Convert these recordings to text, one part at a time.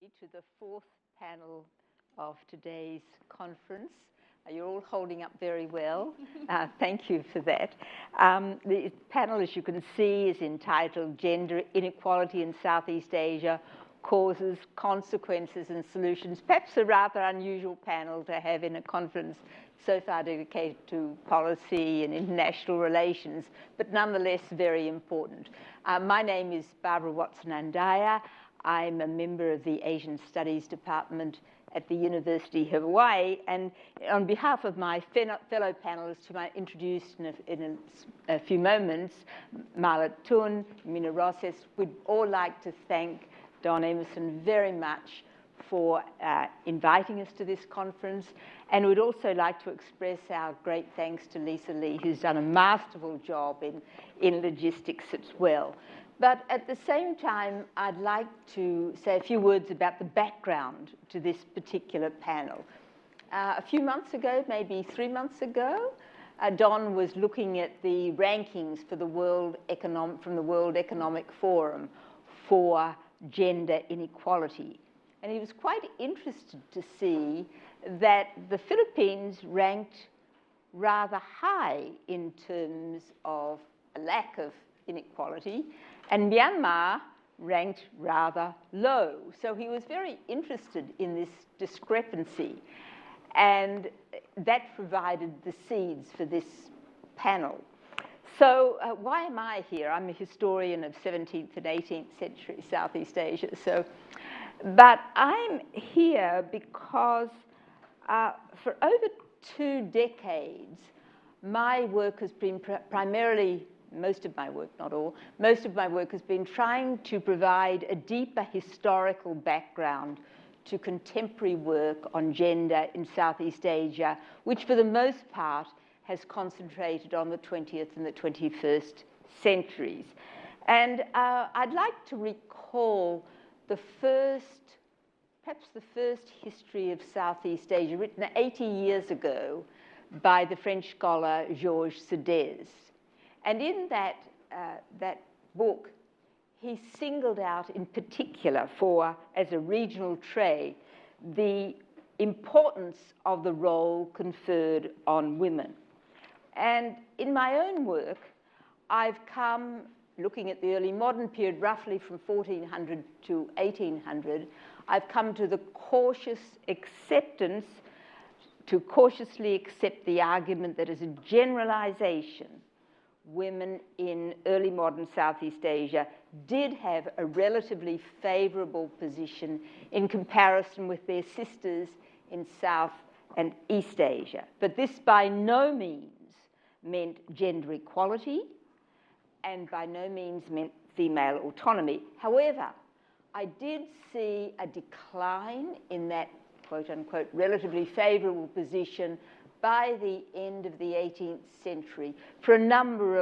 to the fourth panel of today's conference. You're all holding up very well. Thank you for that. The panel, as you can see, is entitled Gender Inequality in Southeast Asia, Causes, Consequences and Solutions. Perhaps a rather unusual panel to have in a conference so far dedicated to policy and international relations, but nonetheless very important. My name is Barbara Watson-Andaya. I'm a member of the Asian Studies Department at the University of Hawaii, and on behalf of my fellow panelists, whom I introduce in a few moments, Htun, Mina Roces, we'd all like to thank Don Emerson very much for inviting us to this conference, and we'd also like to express our great thanks to Lisa Lee, who's done a masterful job in logistics as well. But at the same time, I'd like to say a few words about the background to this particular panel. A few months ago, maybe 3 months ago, Don was looking at the rankings for the from the World Economic Forum for gender inequality. And he was quite interested to see that the Philippines ranked rather high in terms of a lack of inequality, and Myanmar ranked rather low. So he was very interested in this discrepancy, and that provided the seeds for this panel. So why am I here? I'm a historian of 17th and 18th century Southeast Asia. But I'm here because for over 2 decades, my work has been primarily, most of my work, not all, most of my work has been trying to provide a deeper historical background to contemporary work on gender in Southeast Asia, which for the most part has concentrated on the 20th and the 21st centuries. And I'd like to recall perhaps the first history of Southeast Asia, written 80 years ago by the French scholar Georges Sédès. And in that book, he singled out in particular as a regional trait, the importance of the role conferred on women. And in my own work, I've come, looking at the early modern period, roughly from 1400 to 1800, I've come to the cautiously accept the argument that as a generalization, women in early modern Southeast Asia did have a relatively favorable position in comparison with their sisters in South and East Asia. But this by no means meant gender equality, and by no means meant female autonomy. However, I did see a decline in that quote-unquote relatively favorable position by the end of the 18th century for a number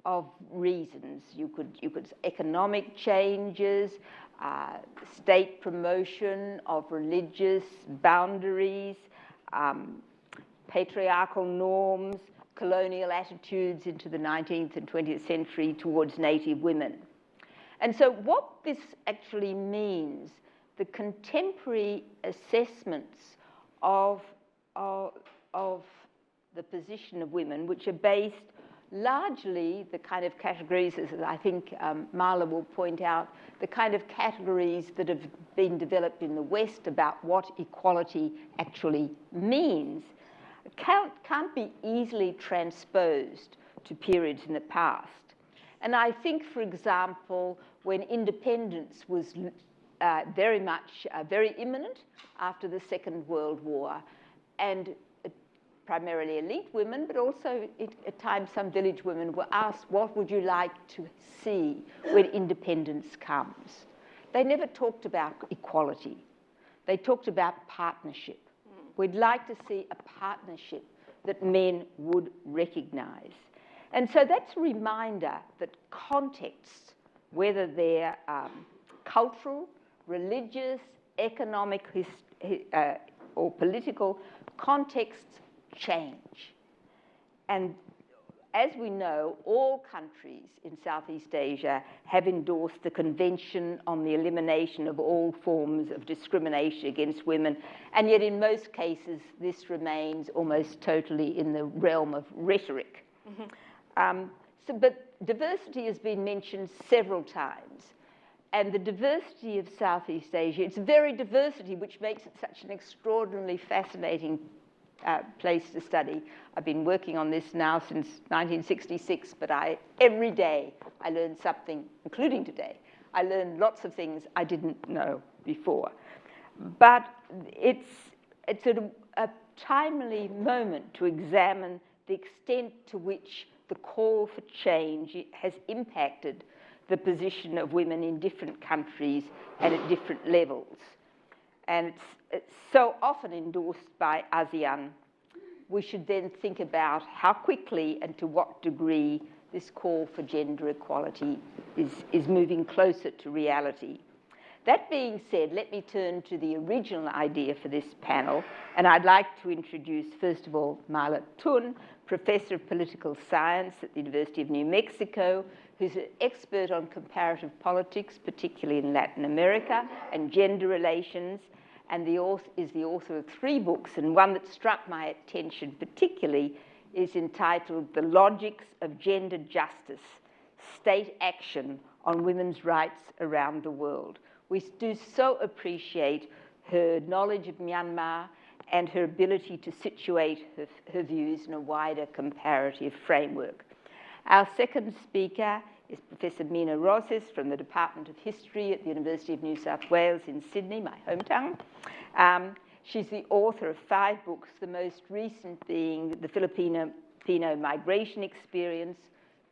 of reasons. You could economic changes, state promotion of religious boundaries, patriarchal norms, colonial attitudes into the 19th and 20th century towards native women. And so what this actually means, the contemporary assessments of the position of women, which are based largely the kind of categories, as I think Marla will point out, the kind of categories that have been developed in the West about what equality actually means, can't be easily transposed to periods in the past. And I think, for example, when independence was very imminent after the Second World War, and primarily elite women, but also at times some village women were asked, what would you like to see when independence comes? They never talked about equality. They talked about partnership. We'd like to see a partnership that men would recognize. And so that's a reminder that contexts, whether they're cultural, religious, economic, or political, contexts change. And as we know, all countries in Southeast Asia have endorsed the Convention on the Elimination of All Forms of Discrimination against Women, and yet in most cases this remains almost totally in the realm of rhetoric. Mm-hmm. But diversity has been mentioned several times, and the diversity of Southeast Asia, it's very diversity which makes it such an extraordinarily fascinating place to study. I've been working on this now since 1966, but every day I learn something, including today. I learned lots of things I didn't know before. But it's a timely moment to examine the extent to which the call for change has impacted the position of women in different countries and at different levels. And it's so often endorsed by ASEAN. We should then think about how quickly and to what degree this call for gender equality is moving closer to reality. That being said, let me turn to the original idea for this panel, and I'd like to introduce, first of all, Mina Htun, Professor of Political Science at the University of New Mexico, who's an expert on comparative politics, particularly in Latin America, and gender relations, and is the author of 3 books, and one that struck my attention particularly is entitled The Logics of Gender Justice, State Action on Women's Rights Around the World. We do so appreciate her knowledge of Myanmar and her ability to situate her views in a wider comparative framework. Our second speaker is Professor Mina Roces from the Department of History at the University of New South Wales in Sydney, my hometown. She's the author of 5 books, the most recent being The Filipino Migration Experience,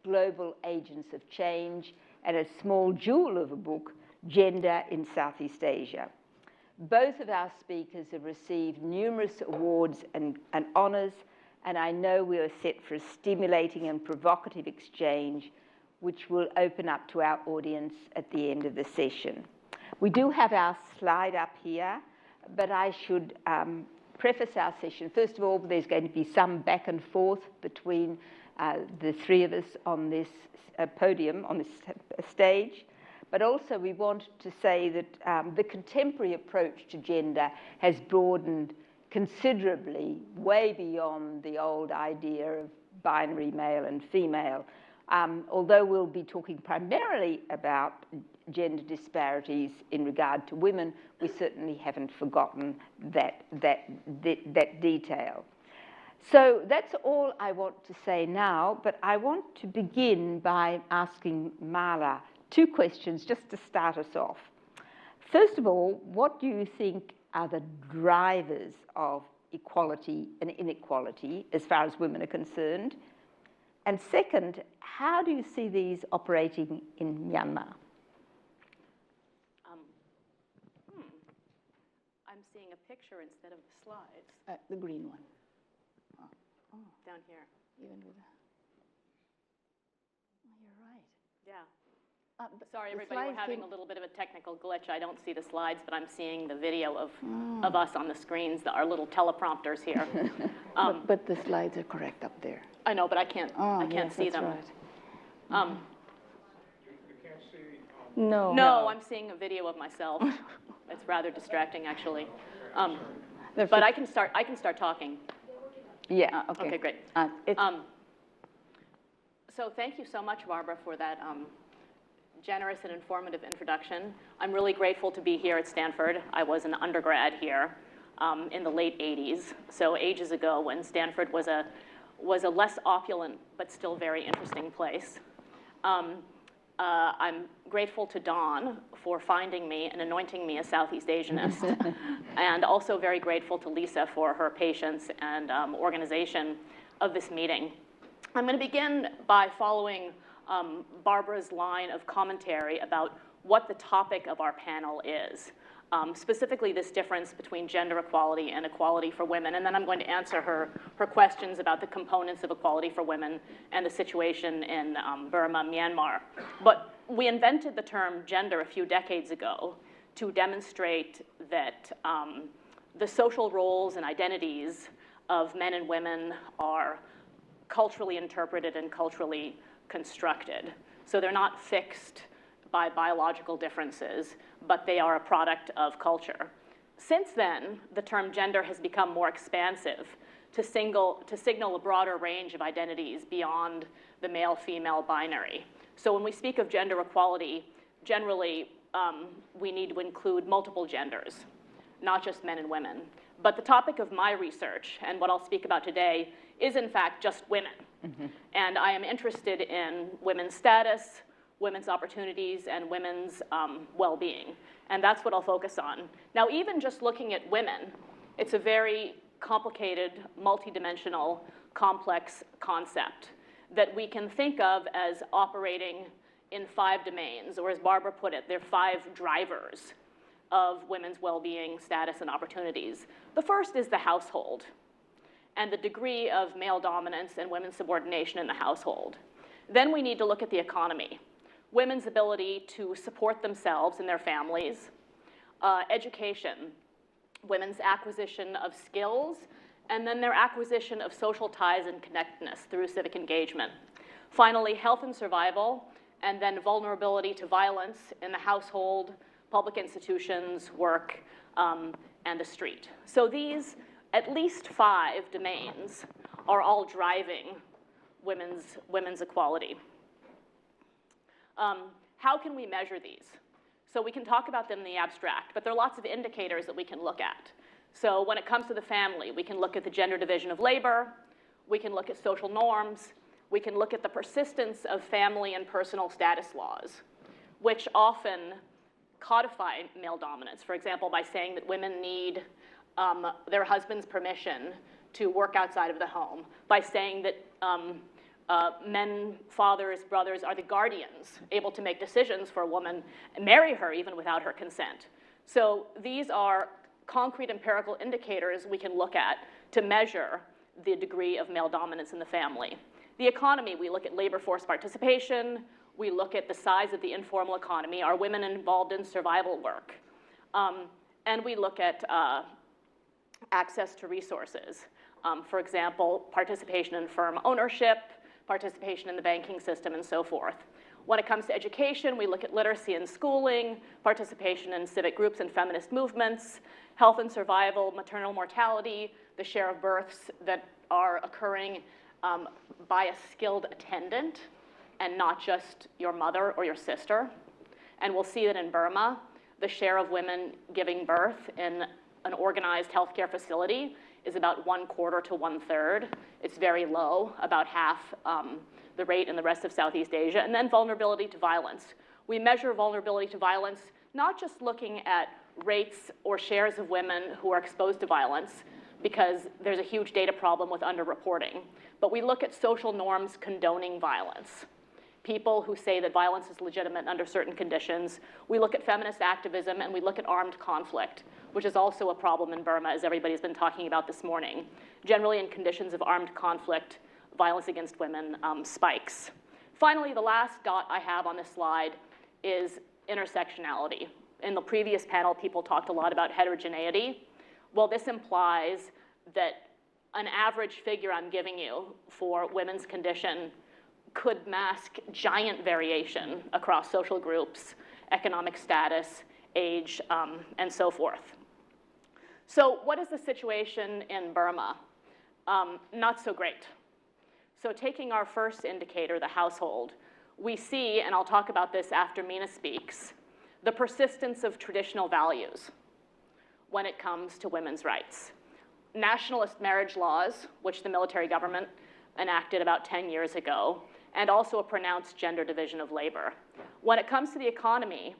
Global Agents of Change, and a small jewel of a book, Gender in Southeast Asia. Both of our speakers have received numerous awards and honours, and I know we are set for a stimulating and provocative exchange which will open up to our audience at the end of the session. We do have our slide up here, but I should preface our session. First of all, there's going to be some back and forth between the 3 of us on this podium, on this stage. But also we want to say that the contemporary approach to gender has broadened considerably, way beyond the old idea of binary male and female. Although we'll be talking primarily about gender disparities in regard to women, we certainly haven't forgotten that detail. So that's all I want to say now, but I want to begin by asking Mina 2 questions just to start us off. First of all, what do you think are the drivers of equality and inequality as far as women are concerned? And second, how do you see these operating in Myanmar? I'm seeing a picture instead of the slides. The green one. Down here. Even with the... Oh, you're right. Yeah. Sorry, everybody, we're having a little bit of a technical glitch. I don't see the slides, but I'm seeing the video of us on the screens, our little teleprompters here. But the slides are correct up there. I know, but I can't see them. Right. You can't see. No, I'm seeing a video of myself. It's rather distracting, actually. But I can start talking. Yeah. Okay, great. So thank you so much, Barbara, for that generous and informative introduction. I'm really grateful to be here at Stanford. I was an undergrad here in the late 80s, so ages ago when Stanford was a less opulent but still very interesting place. I'm grateful to Dawn for finding me and anointing me a Southeast Asianist, and also very grateful to Lisa for her patience and organization of this meeting. I'm going to begin by following Barbara's line of commentary about what the topic of our panel is, specifically this difference between gender equality and equality for women, and then I'm going to answer her questions about the components of equality for women and the situation in Burma, Myanmar. But we invented the term gender a few decades ago to demonstrate that the social roles and identities of men and women are culturally interpreted and culturally constructed. So they're not fixed by biological differences, but they are a product of culture. Since then, the term gender has become more expansive to signal a broader range of identities beyond the male-female binary. So when we speak of gender equality, generally we need to include multiple genders, not just men and women. But the topic of my research, and what I'll speak about today, is in fact just women. Mm-hmm. And I am interested in women's status, women's opportunities, and women's well-being. And that's what I'll focus on. Now, even just looking at women, it's a very complicated, multidimensional, complex concept that we can think of as operating in 5 domains, or as Barbara put it, there are 5 drivers of women's well-being, status, and opportunities. The first is the household and the degree of male dominance and women's subordination in the household. Then we need to look at the economy, women's ability to support themselves and their families, education, women's acquisition of skills, and then their acquisition of social ties and connectedness through civic engagement. Finally, health and survival, and then vulnerability to violence in the household, public institutions, work, and the street. So these, at least 5 domains, are all driving women's equality. How can we measure these? So we can talk about them in the abstract, but there are lots of indicators that we can look at. So when it comes to the family, we can look at the gender division of labor, we can look at social norms, we can look at the persistence of family and personal status laws, which often codify male dominance, for example, by saying that women need their husband's permission to work outside of the home, by saying that men, fathers, brothers are the guardians, able to make decisions for a woman and marry her even without her consent. So these are concrete empirical indicators we can look at to measure the degree of male dominance in the family. The economy, we look at labor force participation, we look at the size of the informal economy, are women involved in survival work, and we look at access to resources. For example, participation in firm ownership, participation in the banking system, and so forth. When it comes to education, we look at literacy and schooling, participation in civic groups and feminist movements, health and survival, maternal mortality, the share of births that are occurring by a skilled attendant and not just your mother or your sister. And we'll see that in Burma, the share of women giving birth in an organized healthcare facility is about 1/4 to 1/3. It's very low, about half the rate in the rest of Southeast Asia. And then vulnerability to violence. We measure vulnerability to violence not just looking at rates or shares of women who are exposed to violence, because there's a huge data problem with underreporting, but we look at social norms condoning violence. People who say that violence is legitimate under certain conditions. We look at feminist activism, and we look at armed conflict, which is also a problem in Burma, as everybody's been talking about this morning. Generally, in conditions of armed conflict, violence against women spikes. Finally, the last dot I have on this slide is intersectionality. In the previous panel, people talked a lot about heterogeneity. Well, this implies that an average figure I'm giving you for women's condition could mask giant variation across social groups, economic status, age, and so forth. So what is the situation in Burma? Not so great. So taking our first indicator, the household, we see, and I'll talk about this after Mina speaks, the persistence of traditional values when it comes to women's rights. Nationalist marriage laws, which the military government enacted about 10 years ago, and also a pronounced gender division of labor. When it comes to the economy,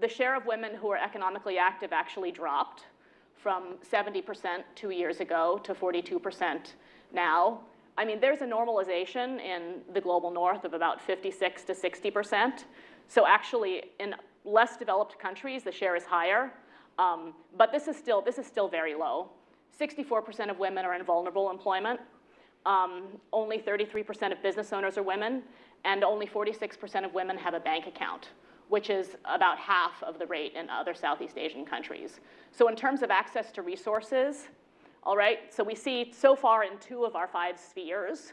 the share of women who are economically active actually dropped from 70% 2 years ago to 42% now. I mean, there's a normalization in the global north of about 56 to 60%. So actually, in less developed countries, the share is higher. But this is still very low. 64% of women are in vulnerable employment. Only 33% of business owners are women, and only 46% of women have a bank account, which is about half of the rate in other Southeast Asian countries. So in terms of access to resources, all right, so we see so far in 2 of our 5 spheres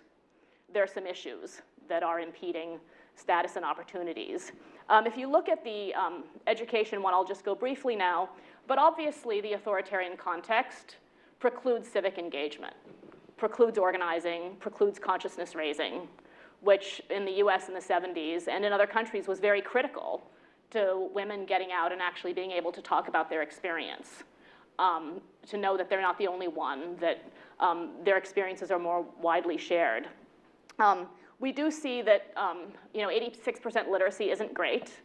there are some issues that are impeding status and opportunities. If you look at the education one, I'll just go briefly now, but obviously the authoritarian context precludes civic engagement, precludes organizing, precludes consciousness raising, which in the US in the 70s and in other countries was very critical to women getting out and actually being able to talk about their experience, to know that they're not the only one, that their experiences are more widely shared. We do see that 86% literacy isn't great,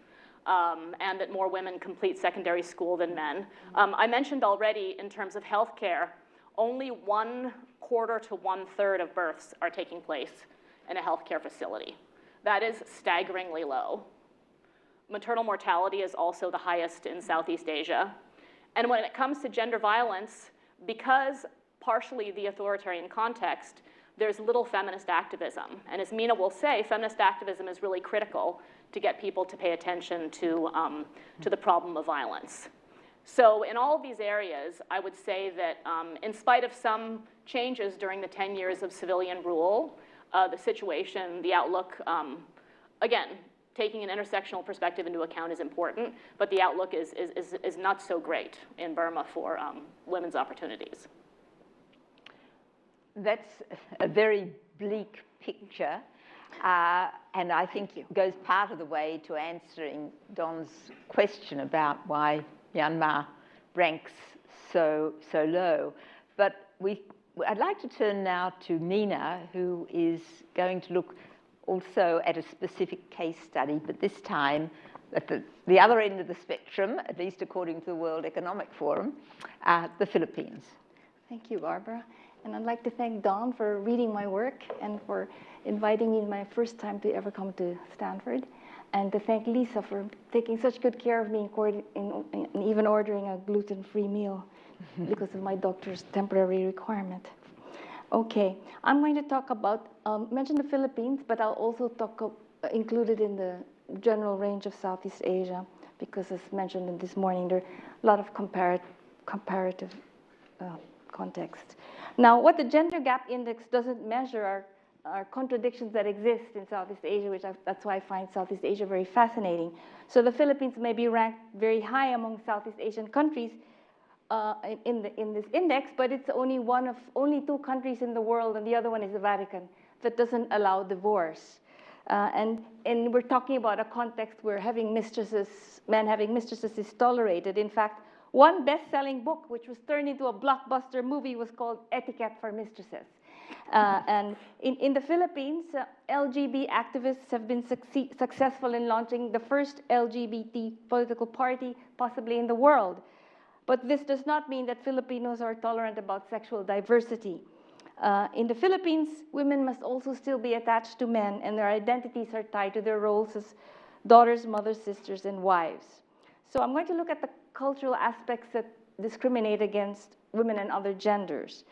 and that more women complete secondary school than men. I mentioned already in terms of healthcare, only 1/4 to 1/3 of births are taking place in a healthcare facility. That is staggeringly low. Maternal mortality is also the highest in Southeast Asia. And when it comes to gender violence, because partially the authoritarian context, there's little feminist activism. And as Mina will say, feminist activism is really critical to get people to pay attention to the problem of violence. So in all of these areas, I would say that in spite of some changes during the 10 years of civilian rule, the situation, the outlook, again, taking an intersectional perspective into account is important, but the outlook is not so great in Burma for women's opportunities. That's a very bleak picture, and I think it goes part of the way to answering Don's question about why Myanmar ranks so low. But I'd like to turn now to Mina, who is going to look also at a specific case study, but this time at the other end of the spectrum, at least according to the World Economic Forum, the Philippines. Thank you, Barbara. And I'd like to thank Dawn for reading my work and for inviting me my first time to ever come to Stanford. And to thank Lisa for taking such good care of me and even ordering a gluten-free meal because of my doctor's temporary requirement. Okay, I'm going to talk about, mention the Philippines, but I'll also include it in the general range of Southeast Asia, because as mentioned in this morning, there are a lot of comparative context. Now, what the Gender Gap Index doesn't measure are contradictions that exist in Southeast Asia, that's why I find Southeast Asia very fascinating. So the Philippines may be ranked very high among Southeast Asian countries in this index, but it's only one of only 2 countries in the world, and the other one is the Vatican, that doesn't allow divorce. And we're talking about a context where men having mistresses is tolerated. In fact, one best-selling book, which was turned into a blockbuster movie, was called Etiquette for Mistresses. And in the Philippines, LGBT activists have been successful in launching the first LGBT political party possibly in the world. But this does not mean that Filipinos are tolerant about sexual diversity. In the Philippines, women must also still be attached to men, and their identities are tied to their roles as daughters, mothers, sisters, and wives. So I'm going to look at the cultural aspects that discriminate against women and other genders.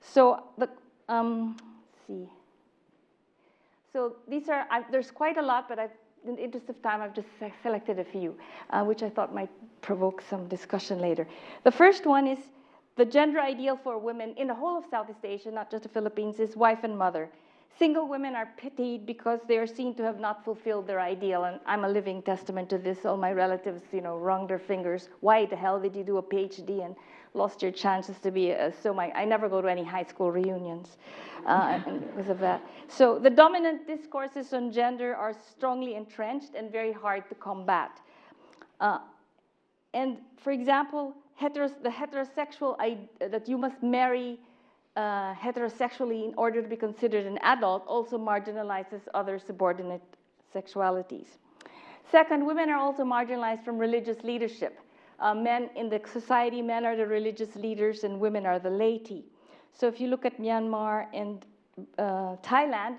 So So these are, there's quite a lot, but in the interest of time, I've just selected a few, which I thought might provoke some discussion later. The first one is the gender ideal for women in the whole of Southeast Asia, not just the Philippines, is wife and mother. Single women are pitied because they are seen to have not fulfilled their ideal, and I'm a living testament to this. All my relatives, wrung their fingers. Why the hell did you do a PhD and lost your chances to be I never go to any high school reunions because of that. So the dominant discourses on gender are strongly entrenched and very hard to combat. And for example, the heterosexual that you must marry heterosexually in order to be considered an adult also marginalizes other subordinate sexualities. Second, women are also marginalized from religious leadership. Men in the society, men are the religious leaders and women are the laity. So if you look at Myanmar and Thailand,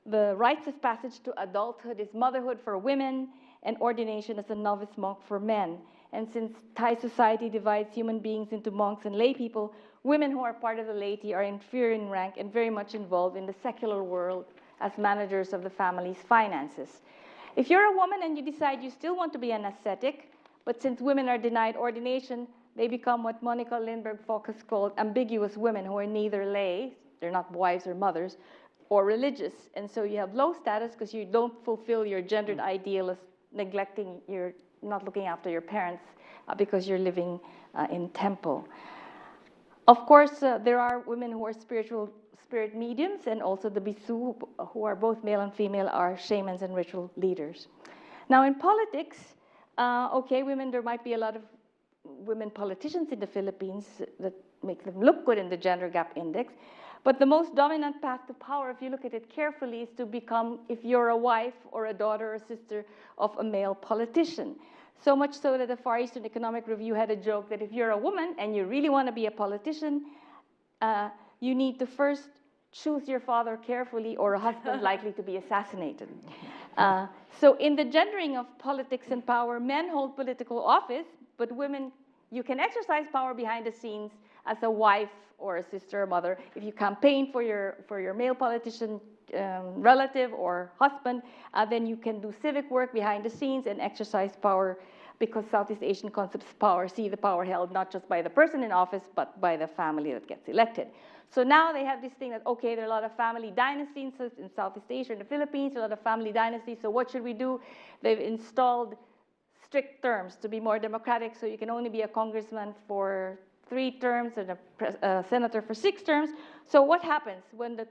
the rites of passage to adulthood is motherhood for women and ordination as a novice monk for men. And since Thai society divides human beings into monks and lay people, women who are part of the laity are inferior in rank and very much involved in the secular world as managers of the family's finances. If you're a woman and you decide you still want to be an ascetic, but since women are denied ordination, they become what Monica Lindbergh-Focus called ambiguous women who are neither lay, they're not wives or mothers, or religious. And so you have low status because you don't fulfill your gendered ideal as neglecting your, not looking after your parents because you're living in temple. Of course, there are women who are spirit mediums, and also the bisu, who are both male and female, are shamans and ritual leaders. Now in politics, okay, women, there might be a lot of women politicians in the Philippines that make them look good in the gender gap index. But the most dominant path to power, if you look at it carefully, is to become, if you're a wife or a daughter or sister of a male politician. So much so that the Far Eastern Economic Review had a joke that if you're a woman and you really want to be a politician, you need to first choose your father carefully, or a husband likely to be assassinated. So in the gendering of politics and power, men hold political office, but women, you can exercise power behind the scenes as a wife or a sister or mother. If you campaign for your male politician relative or husband, then you can do civic work behind the scenes and exercise power, because Southeast Asian concepts of power see the power held not just by the person in office, but by the family that gets elected. So now they have this thing that, okay, there are a lot of family dynasties in Southeast Asia and the Philippines, a lot of family dynasties, so what should we do? They've installed strict terms to be more democratic, so you can only be a congressman for 3 terms and a senator for 6 terms. So what happens when the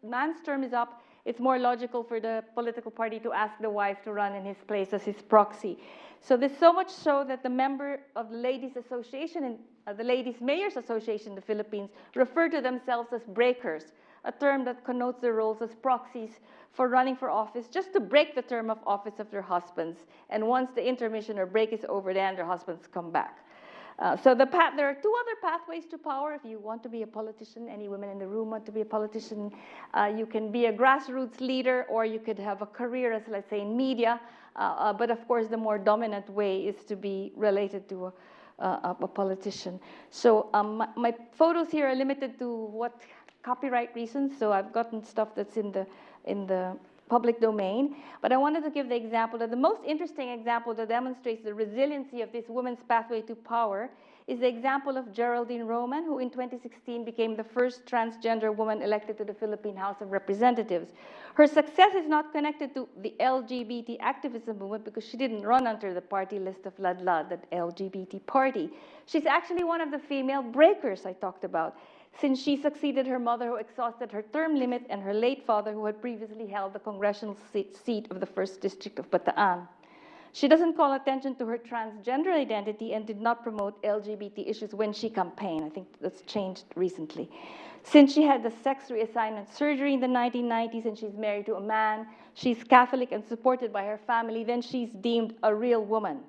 man's term is up? It's more logical for the political party to ask the wife to run in his place as his proxy. So there's so much so that the member of the Ladies Association and the Ladies Mayors Association in the Philippines refer to themselves as breakers, a term that connotes their roles as proxies for running for office, just to break the term of office of their husbands. And once the intermission or break is over, then their husbands come back. So there are 2 other pathways to power. If you want to be a politician, any women in the room want to be a politician, you can be a grassroots leader, or you could have a career as, let's say, in media. But of course, the more dominant way is to be related to a politician. So my photos here are limited to what copyright reasons. So I've gotten stuff that's in the public domain. But I wanted to give the example that the most interesting example that demonstrates the resiliency of this women's pathway to power is the example of Geraldine Roman, who in 2016 became the first transgender woman elected to the Philippine House of Representatives. Her success is not connected to the LGBT activism movement, because she didn't run under the party list of LADLA, that LGBT party. She's actually one of the female breakers I talked about, since she succeeded her mother, who exhausted her term limit, and her late father, who had previously held the congressional seat of the 1st District of Bataan. She doesn't call attention to her transgender identity and did not promote LGBT issues when she campaigned. I think that's changed recently. Since she had the sex reassignment surgery in the 1990s and she's married to a man, she's Catholic and supported by her family, then she's deemed a real woman.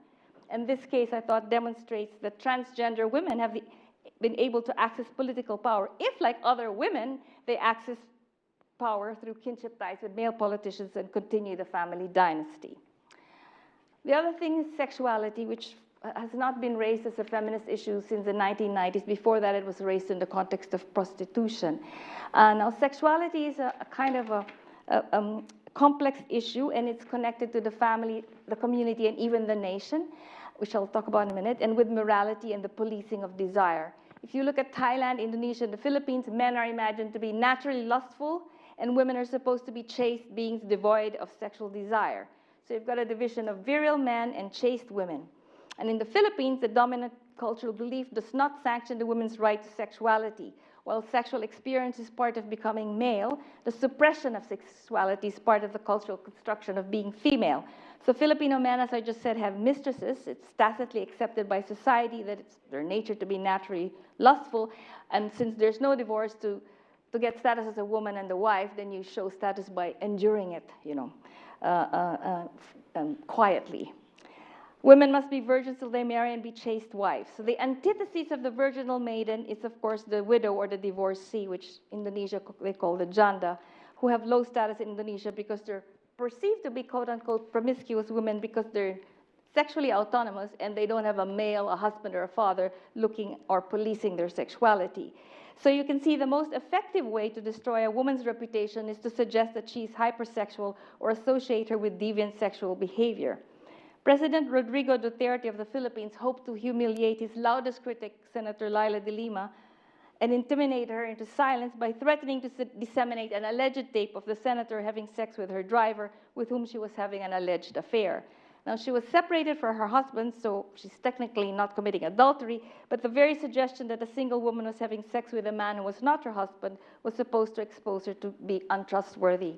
And this case, I thought, demonstrates that transgender women have been able to access political power if, like other women, they access power through kinship ties with male politicians and continue the family dynasty. The other thing is sexuality, which has not been raised as a feminist issue since the 1990s. Before that, it was raised in the context of prostitution. Now, sexuality is a kind of a complex issue, and it's connected to the family, the community, and even the nation, which I'll talk about in a minute, and with morality and the policing of desire. If you look at Thailand, Indonesia, and the Philippines, men are imagined to be naturally lustful, and women are supposed to be chaste beings devoid of sexual desire. So you've got a division of virile men and chaste women. And in the Philippines, the dominant cultural belief does not sanction the woman's right to sexuality. While sexual experience is part of becoming male, the suppression of sexuality is part of the cultural construction of being female. So Filipino men, as I just said, have mistresses. It's tacitly accepted by society that it's their nature to be naturally lustful. And since there's no divorce, to get status as a woman and a wife, then you show status by enduring it, quietly. Women must be virgins till they marry and be chaste wives. So the antithesis of the virginal maiden is, of course, the widow or the divorcee, which in Indonesia they call the janda, who have low status in Indonesia because they're perceived to be quote-unquote promiscuous women because they're sexually autonomous and they don't have a male, a husband, or a father looking or policing their sexuality. So you can see the most effective way to destroy a woman's reputation is to suggest that she's hypersexual or associate her with deviant sexual behavior. President Rodrigo Duterte of the Philippines hoped to humiliate his loudest critic, Senator Laila de Lima, and intimidate her into silence by threatening to disseminate an alleged tape of the senator having sex with her driver, with whom she was having an alleged affair. Now, she was separated from her husband, so she's technically not committing adultery, but the very suggestion that a single woman was having sex with a man who was not her husband was supposed to expose her to be untrustworthy.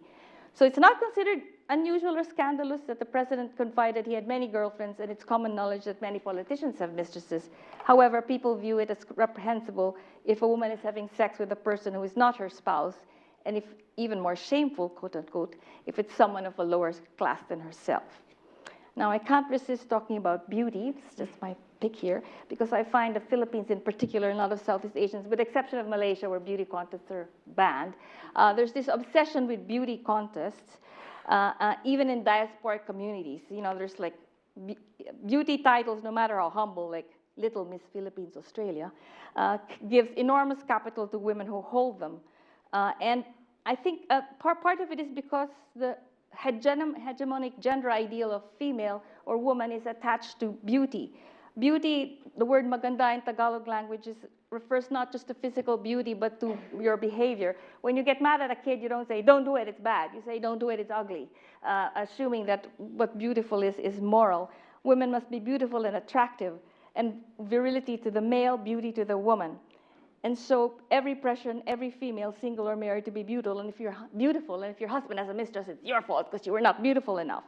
So it's not considered unusual or scandalous that the president confided he had many girlfriends, and it's common knowledge that many politicians have mistresses. However, people view it as reprehensible if a woman is having sex with a person who is not her spouse, and if even more shameful, quote unquote, if it's someone of a lower class than herself. Now, I can't resist talking about beauty. It's just my pick here, because I find the Philippines in particular, and a lot of Southeast Asians, with the exception of Malaysia, where beauty contests are banned, there's this obsession with beauty contests, even in diasporic communities. You know, there's like beauty titles, no matter how humble, like Little Miss Philippines, Australia, gives enormous capital to women who hold them. And I think part of it is because the hegemonic gender ideal of female or woman is attached to beauty. Beauty, the word maganda in Tagalog language, refers not just to physical beauty, but to your behavior. When you get mad at a kid, you don't say, don't do it, it's bad. You say, don't do it, it's ugly, assuming that what beautiful is moral. Women must be beautiful and attractive, and virility to the male, beauty to the woman. And so every pressure on every female, single or married, to be beautiful, and if you're beautiful, and if your husband has a mistress, it's your fault because you were not beautiful enough.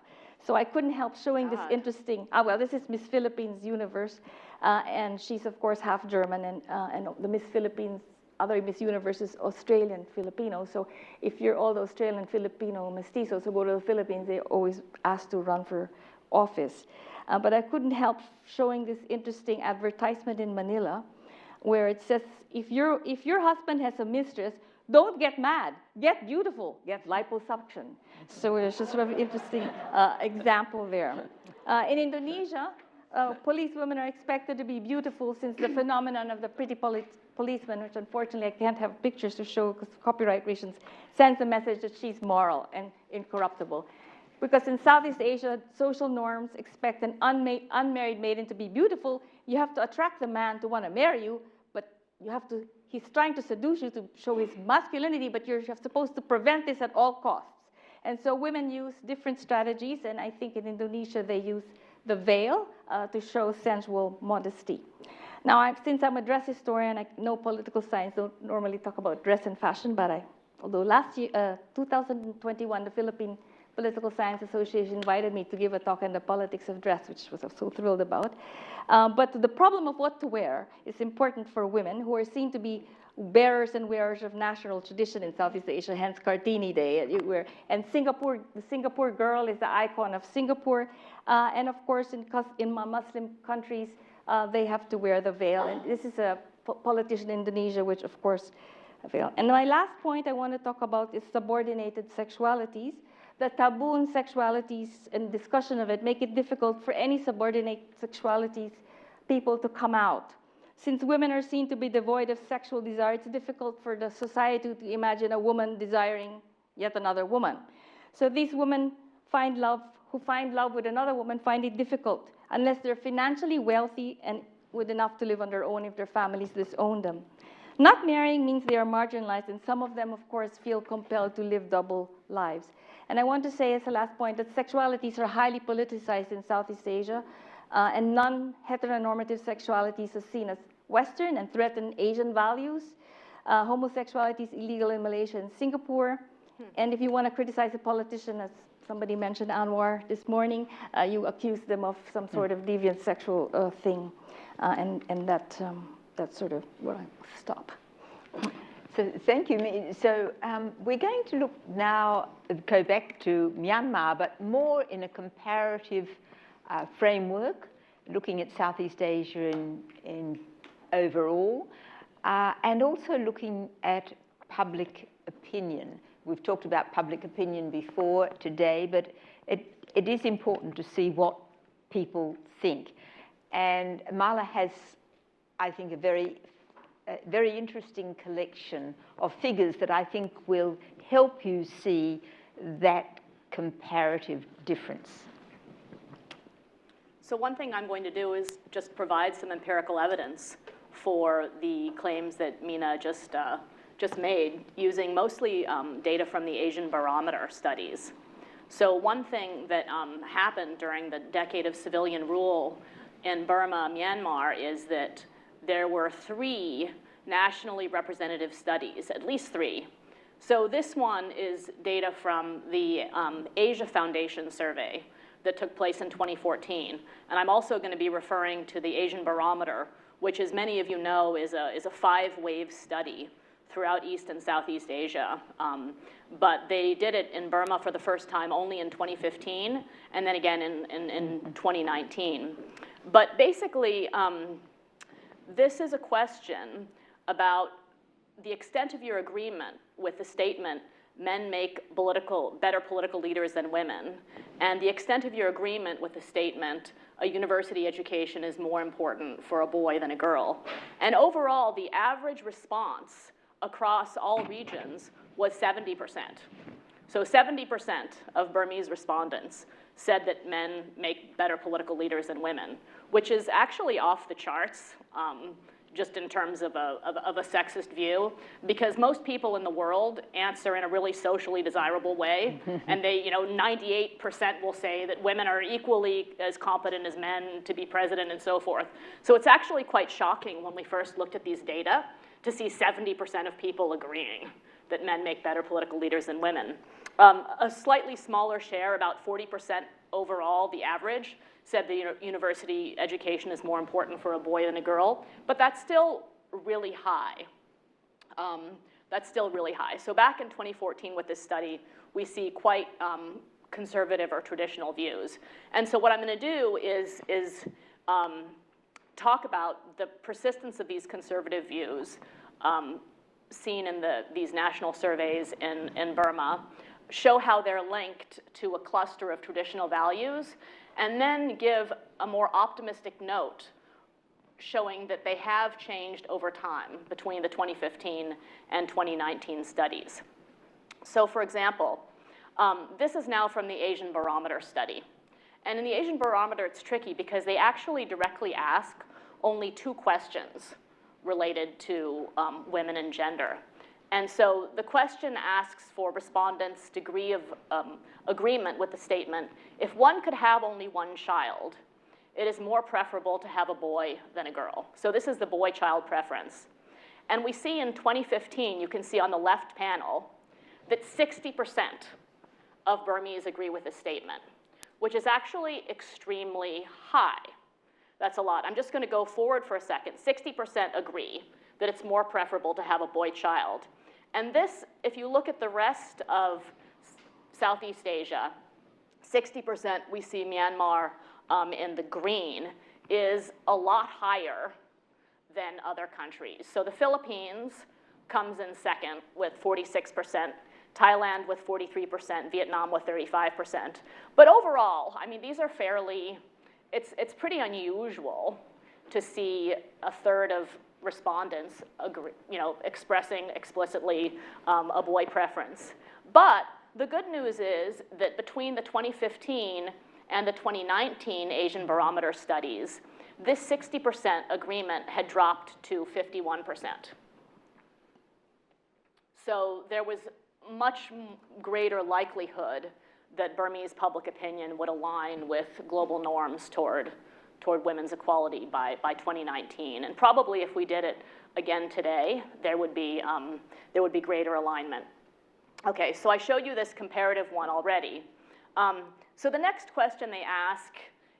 So I couldn't help showing this interesting, well, this is Miss Philippines Universe, and she's of course half German, and the Miss Philippines, other Miss Universe is Australian Filipino. So if you're all the Australian Filipino mestizos who go to the Philippines, they always ask to run for office. But I couldn't help showing this interesting advertisement in Manila, where it says, if your husband has a mistress, don't get mad, get beautiful, get liposuction. So it's just sort of an interesting example there. In Indonesia, policewomen are expected to be beautiful, since the phenomenon of the pretty policeman, which unfortunately I can't have pictures to show because of copyright reasons, sends a message that she's moral and incorruptible. Because in Southeast Asia, social norms expect an unmarried maiden to be beautiful. You have to attract the man to want to marry you, but he's trying to seduce you to show his masculinity, but you're supposed to prevent this at all costs. And so women use different strategies, and I think in Indonesia they use the veil to show sensual modesty. Now, since I'm a dress historian, I know political science don't normally talk about dress and fashion, but although last year, 2021, the Philippine Political Science Association invited me to give a talk on the politics of dress, which I was so thrilled about. But the problem of what to wear is important for women who are seen to be bearers and wearers of national tradition in Southeast Asia, hence Kartini Day. And Singapore, the Singapore girl is the icon of Singapore. And of course, in Muslim countries, they have to wear the veil. And this is a politician in Indonesia, which of course, veil. And my last point I want to talk about is subordinated sexualities. The taboo sexualities and discussion of it make it difficult for any subordinate sexualities people to come out. Since women are seen to be devoid of sexual desire, it's difficult for the society to imagine a woman desiring yet another woman. So these women who find love with another woman find it difficult unless they're financially wealthy and with enough to live on their own if their families disown them. Not marrying means they are marginalized, and some of them, of course, feel compelled to live double lives. And I want to say as a last point that sexualities are highly politicized in Southeast Asia, and non-heteronormative sexualities are seen as Western and threaten Asian values. Homosexuality is illegal in Malaysia and Singapore. And if you want to criticize a politician, as somebody mentioned Anwar this morning, you accuse them of some sort of deviant sexual thing. And that's sort of where I stop. So thank you. So we're going to look now, go back to Myanmar, but more in a comparative framework, looking at Southeast Asia in overall, and also looking at public opinion. We've talked about public opinion before today, but it is important to see what people think. And Mala has, I think, a very interesting collection of figures that I think will help you see that comparative difference. So one thing I'm going to do is just provide some empirical evidence for the claims that Mina just made, using mostly data from the Asian Barometer studies. So one thing that happened during the decade of civilian rule in Burma, Myanmar, is that there were 3 nationally representative studies, at least 3. So this one is data from the Asia Foundation survey that took place in 2014. And I'm also going to be referring to the Asian Barometer, which, as many of you know, is a 5-wave study throughout East and Southeast Asia. But they did it in Burma for the first time only in 2015, and then again in 2019. But basically, this is a question about the extent of your agreement with the statement, men make better political leaders than women, and the extent of your agreement with the statement, a university education is more important for a boy than a girl. And overall, the average response across all regions was 70%. So 70% of Burmese respondents said that men make better political leaders than women, which is actually off the charts, just in terms of a sexist view, because most people in the world answer in a really socially desirable way, and they, 98% will say that women are equally as competent as men to be president and so forth. So it's actually quite shocking when we first looked at these data to see 70% of people agreeing that men make better political leaders than women. A slightly smaller share, about 40% overall, the average, said the university education is more important for a boy than a girl, but that's still really high. That's still really high. So back in 2014 with this study, we see quite conservative or traditional views. And so what I'm going to do is talk about the persistence of these conservative views seen in these national surveys in Burma, show how they're linked to a cluster of traditional values, and then give a more optimistic note showing that they have changed over time between the 2015 and 2019 studies. So for example, this is now from the Asian Barometer study. And in the Asian Barometer, it's tricky because they actually directly ask only 2 questions related to women and gender. And so the question asks for respondents' degree of agreement with the statement, if one could have only 1 child, it is more preferable to have a boy than a girl. So this is the boy-child preference. And we see in 2015, you can see on the left panel, that 60% of Burmese agree with this statement, which is actually extremely high. That's a lot. I'm just going to go forward for a second. 60% agree that it's more preferable to have a boy-child. And this, if you look at the rest of Southeast Asia, 60%, we see Myanmar in the green, is a lot higher than other countries. So the Philippines comes in second with 46%, Thailand with 43%, Vietnam with 35%. But overall, I mean, these are fairly, it's pretty unusual to see a third of respondents agree, expressing explicitly a boy preference. But the good news is that between the 2015 and the 2019 Asian Barometer studies, this 60% agreement had dropped to 51%. So there was much greater likelihood that Burmese public opinion would align with global norms toward women's equality by 2019. And probably if we did it again today, there would be greater alignment. Okay, so I showed you this comparative one already. So the next question they ask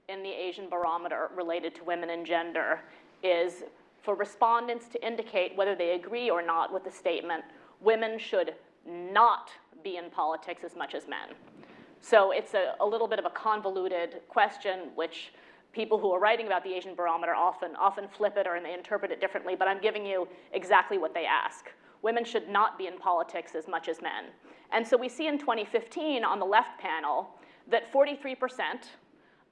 in the Asian Barometer related to women and gender is for respondents to indicate whether they agree or not with the statement, women should not be in politics as much as men. So it's a little bit of a convoluted question, which people who are writing about the Asian Barometer often flip it or they interpret it differently, but I'm giving you exactly what they ask. Women should not be in politics as much as men. And so we see in 2015 on the left panel that 43%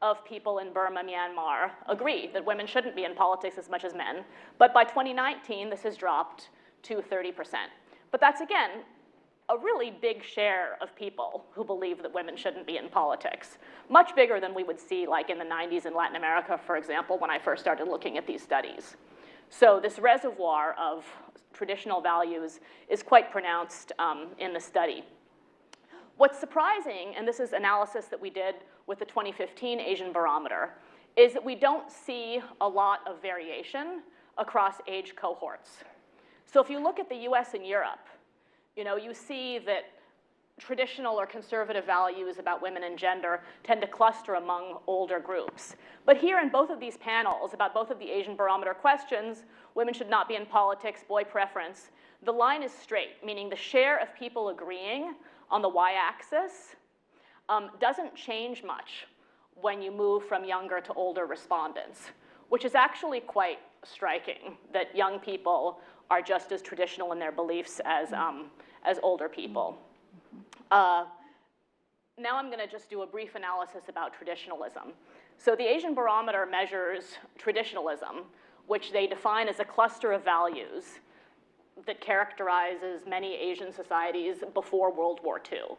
of people in Burma, Myanmar agree that women shouldn't be in politics as much as men. But by 2019, this has dropped to 30%. But that's, again, a really big share of people who believe that women shouldn't be in politics. Much bigger than we would see like in the 90s in Latin America, for example, when I first started looking at these studies. So this reservoir of traditional values is quite pronounced in the study. What's surprising, and this is analysis that we did with the 2015 Asian Barometer, is that we don't see a lot of variation across age cohorts. So if you look at the US and Europe, you see that traditional or conservative values about women and gender tend to cluster among older groups. But here in both of these panels, about both of the Asian Barometer questions, women should not be in politics, boy preference, the line is straight, meaning the share of people agreeing on the y-axis doesn't change much when you move from younger to older respondents, which is actually quite striking, that young people are just as traditional in their beliefs as older people. Now I'm going to just do a brief analysis about traditionalism. So the Asian Barometer measures traditionalism, which they define as a cluster of values that characterizes many Asian societies before World War II.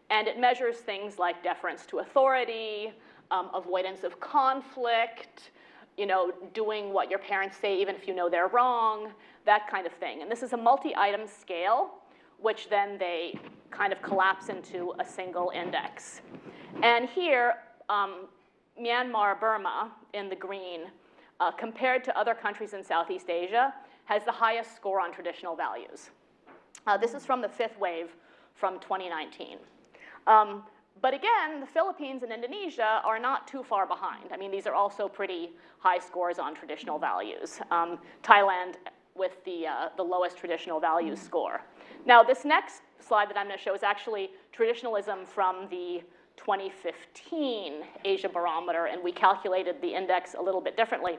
And it measures things like deference to authority, avoidance of conflict, doing what your parents say even if you know they're wrong, that kind of thing. And this is a multi-item scale, which then they kind of collapse into a single index. And here, Myanmar, Burma, in the green, compared to other countries in Southeast Asia, has the highest score on traditional values. This is from the fifth wave from 2019. But again, the Philippines and Indonesia are not too far behind. I mean, these are also pretty high scores on traditional values. Thailand with the lowest traditional values score. Now, this next slide that I'm going to show is actually traditionalism from the 2015 Asia Barometer, and we calculated the index a little bit differently.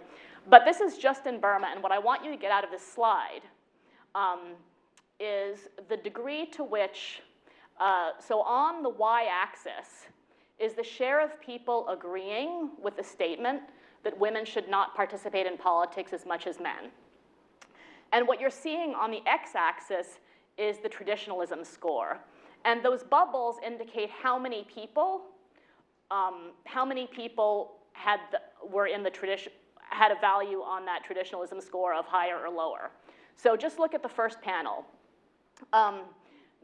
But this is just in Burma, and what I want you to get out of this slide is the degree to which, so on the y-axis is the share of people agreeing with the statement that women should not participate in politics as much as men. And what you're seeing on the x-axis is the traditionalism score. And those bubbles indicate how many people had a value on that traditionalism score of higher or lower. So just look at the first panel.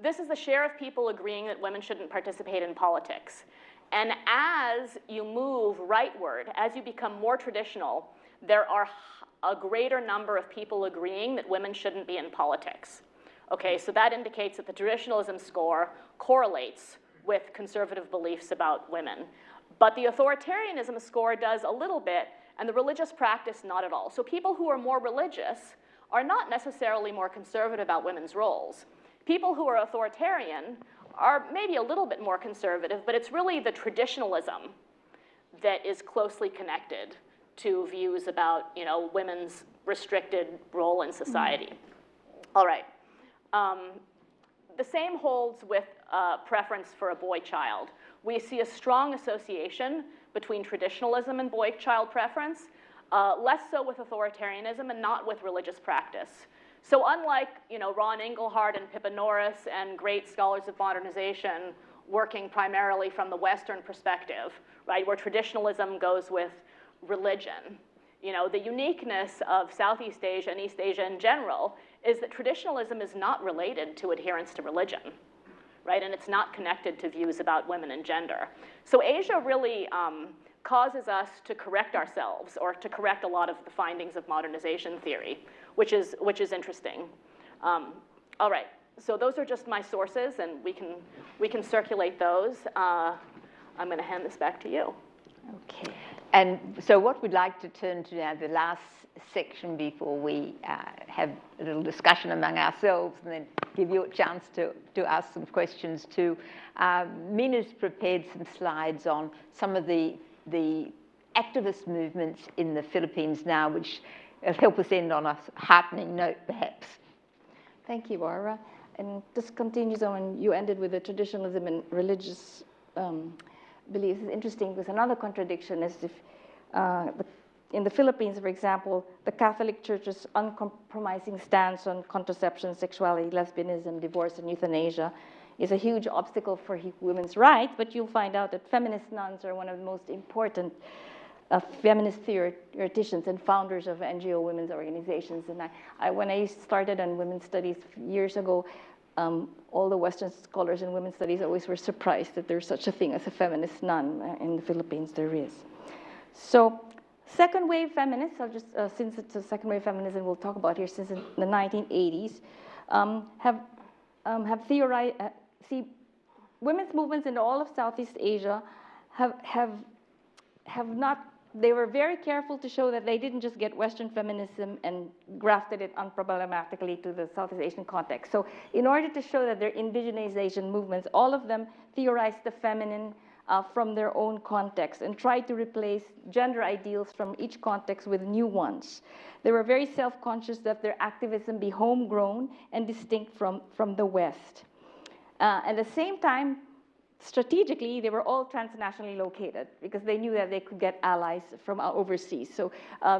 This is the share of people agreeing that women shouldn't participate in politics. And as you move rightward, as you become more traditional, there are a greater number of people agreeing that women shouldn't be in politics. Okay, so that indicates that the traditionalism score correlates with conservative beliefs about women. But the authoritarianism score does a little bit, and the religious practice not at all. So people who are more religious are not necessarily more conservative about women's roles. People who are authoritarian are maybe a little bit more conservative, but it's really the traditionalism that is closely connected to views about, women's restricted role in society. All right. The same holds with preference for a boy child. We see a strong association between traditionalism and boy-child preference, less so with authoritarianism and not with religious practice. So unlike Ron Inglehart and Pippa Norris and great scholars of modernization working primarily from the Western perspective, right, where traditionalism goes with religion, the uniqueness of Southeast Asia and East Asia in general is that traditionalism is not related to adherence to religion, right? And it's not connected to views about women and gender. So Asia really causes us to correct ourselves, or to correct a lot of the findings of modernization theory, which is interesting. All right, so those are just my sources, and we can circulate those. I'm going to hand this back to you. Okay. And so what we'd like to turn to now, the last section before we have a little discussion among ourselves and then give you a chance to ask some questions too. Mina's prepared some slides on some of the activist movements in the Philippines now, which will help us end on a heartening note, perhaps. Thank you, Barbara. And this continues on, you ended with the traditionalism and religious beliefs. It's interesting because another contradiction is if in the Philippines, for example, the Catholic Church's uncompromising stance on contraception, sexuality, lesbianism, divorce, and euthanasia is a huge obstacle for women's rights, but you'll find out that feminist nuns are one of the most important feminist theoreticians and founders of NGO women's organizations. And when I started on women's studies years ago, all the Western scholars in women's studies always were surprised that there's such a thing as a feminist nun. In the Philippines, there is. So second wave feminists, I'll just, since it's a second wave feminism we'll talk about here since the 1980s, have theorized, women's movements in all of Southeast Asia have not, they were very careful to show that they didn't just get Western feminism and grafted it unproblematically to the Southeast Asian context. So in order to show that they're indigenization movements, all of them theorized the feminine from their own context and tried to replace gender ideals from each context with new ones. They were very self-conscious that their activism be homegrown and distinct from the West. At the same time, strategically, they were all transnationally located because they knew that they could get allies from overseas. So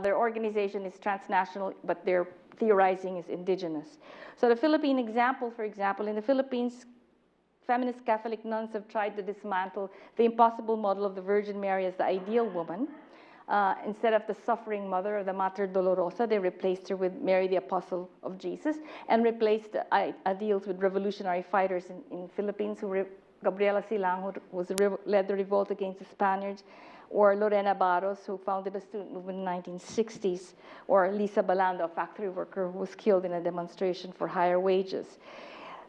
their organization is transnational, but their theorizing is indigenous. So the Philippine example, for example, in the Philippines, feminist Catholic nuns have tried to dismantle the impossible model of the Virgin Mary as the ideal woman. Instead of the suffering mother or the Mater Dolorosa, they replaced her with Mary, the Apostle of Jesus, and replaced the ideals with revolutionary fighters in Philippines who Gabriela Silang, who led the revolt against the Spaniards, or Lorena Barros, who founded the student movement in the 1960s, or Lisa Balando, a factory worker who was killed in a demonstration for higher wages.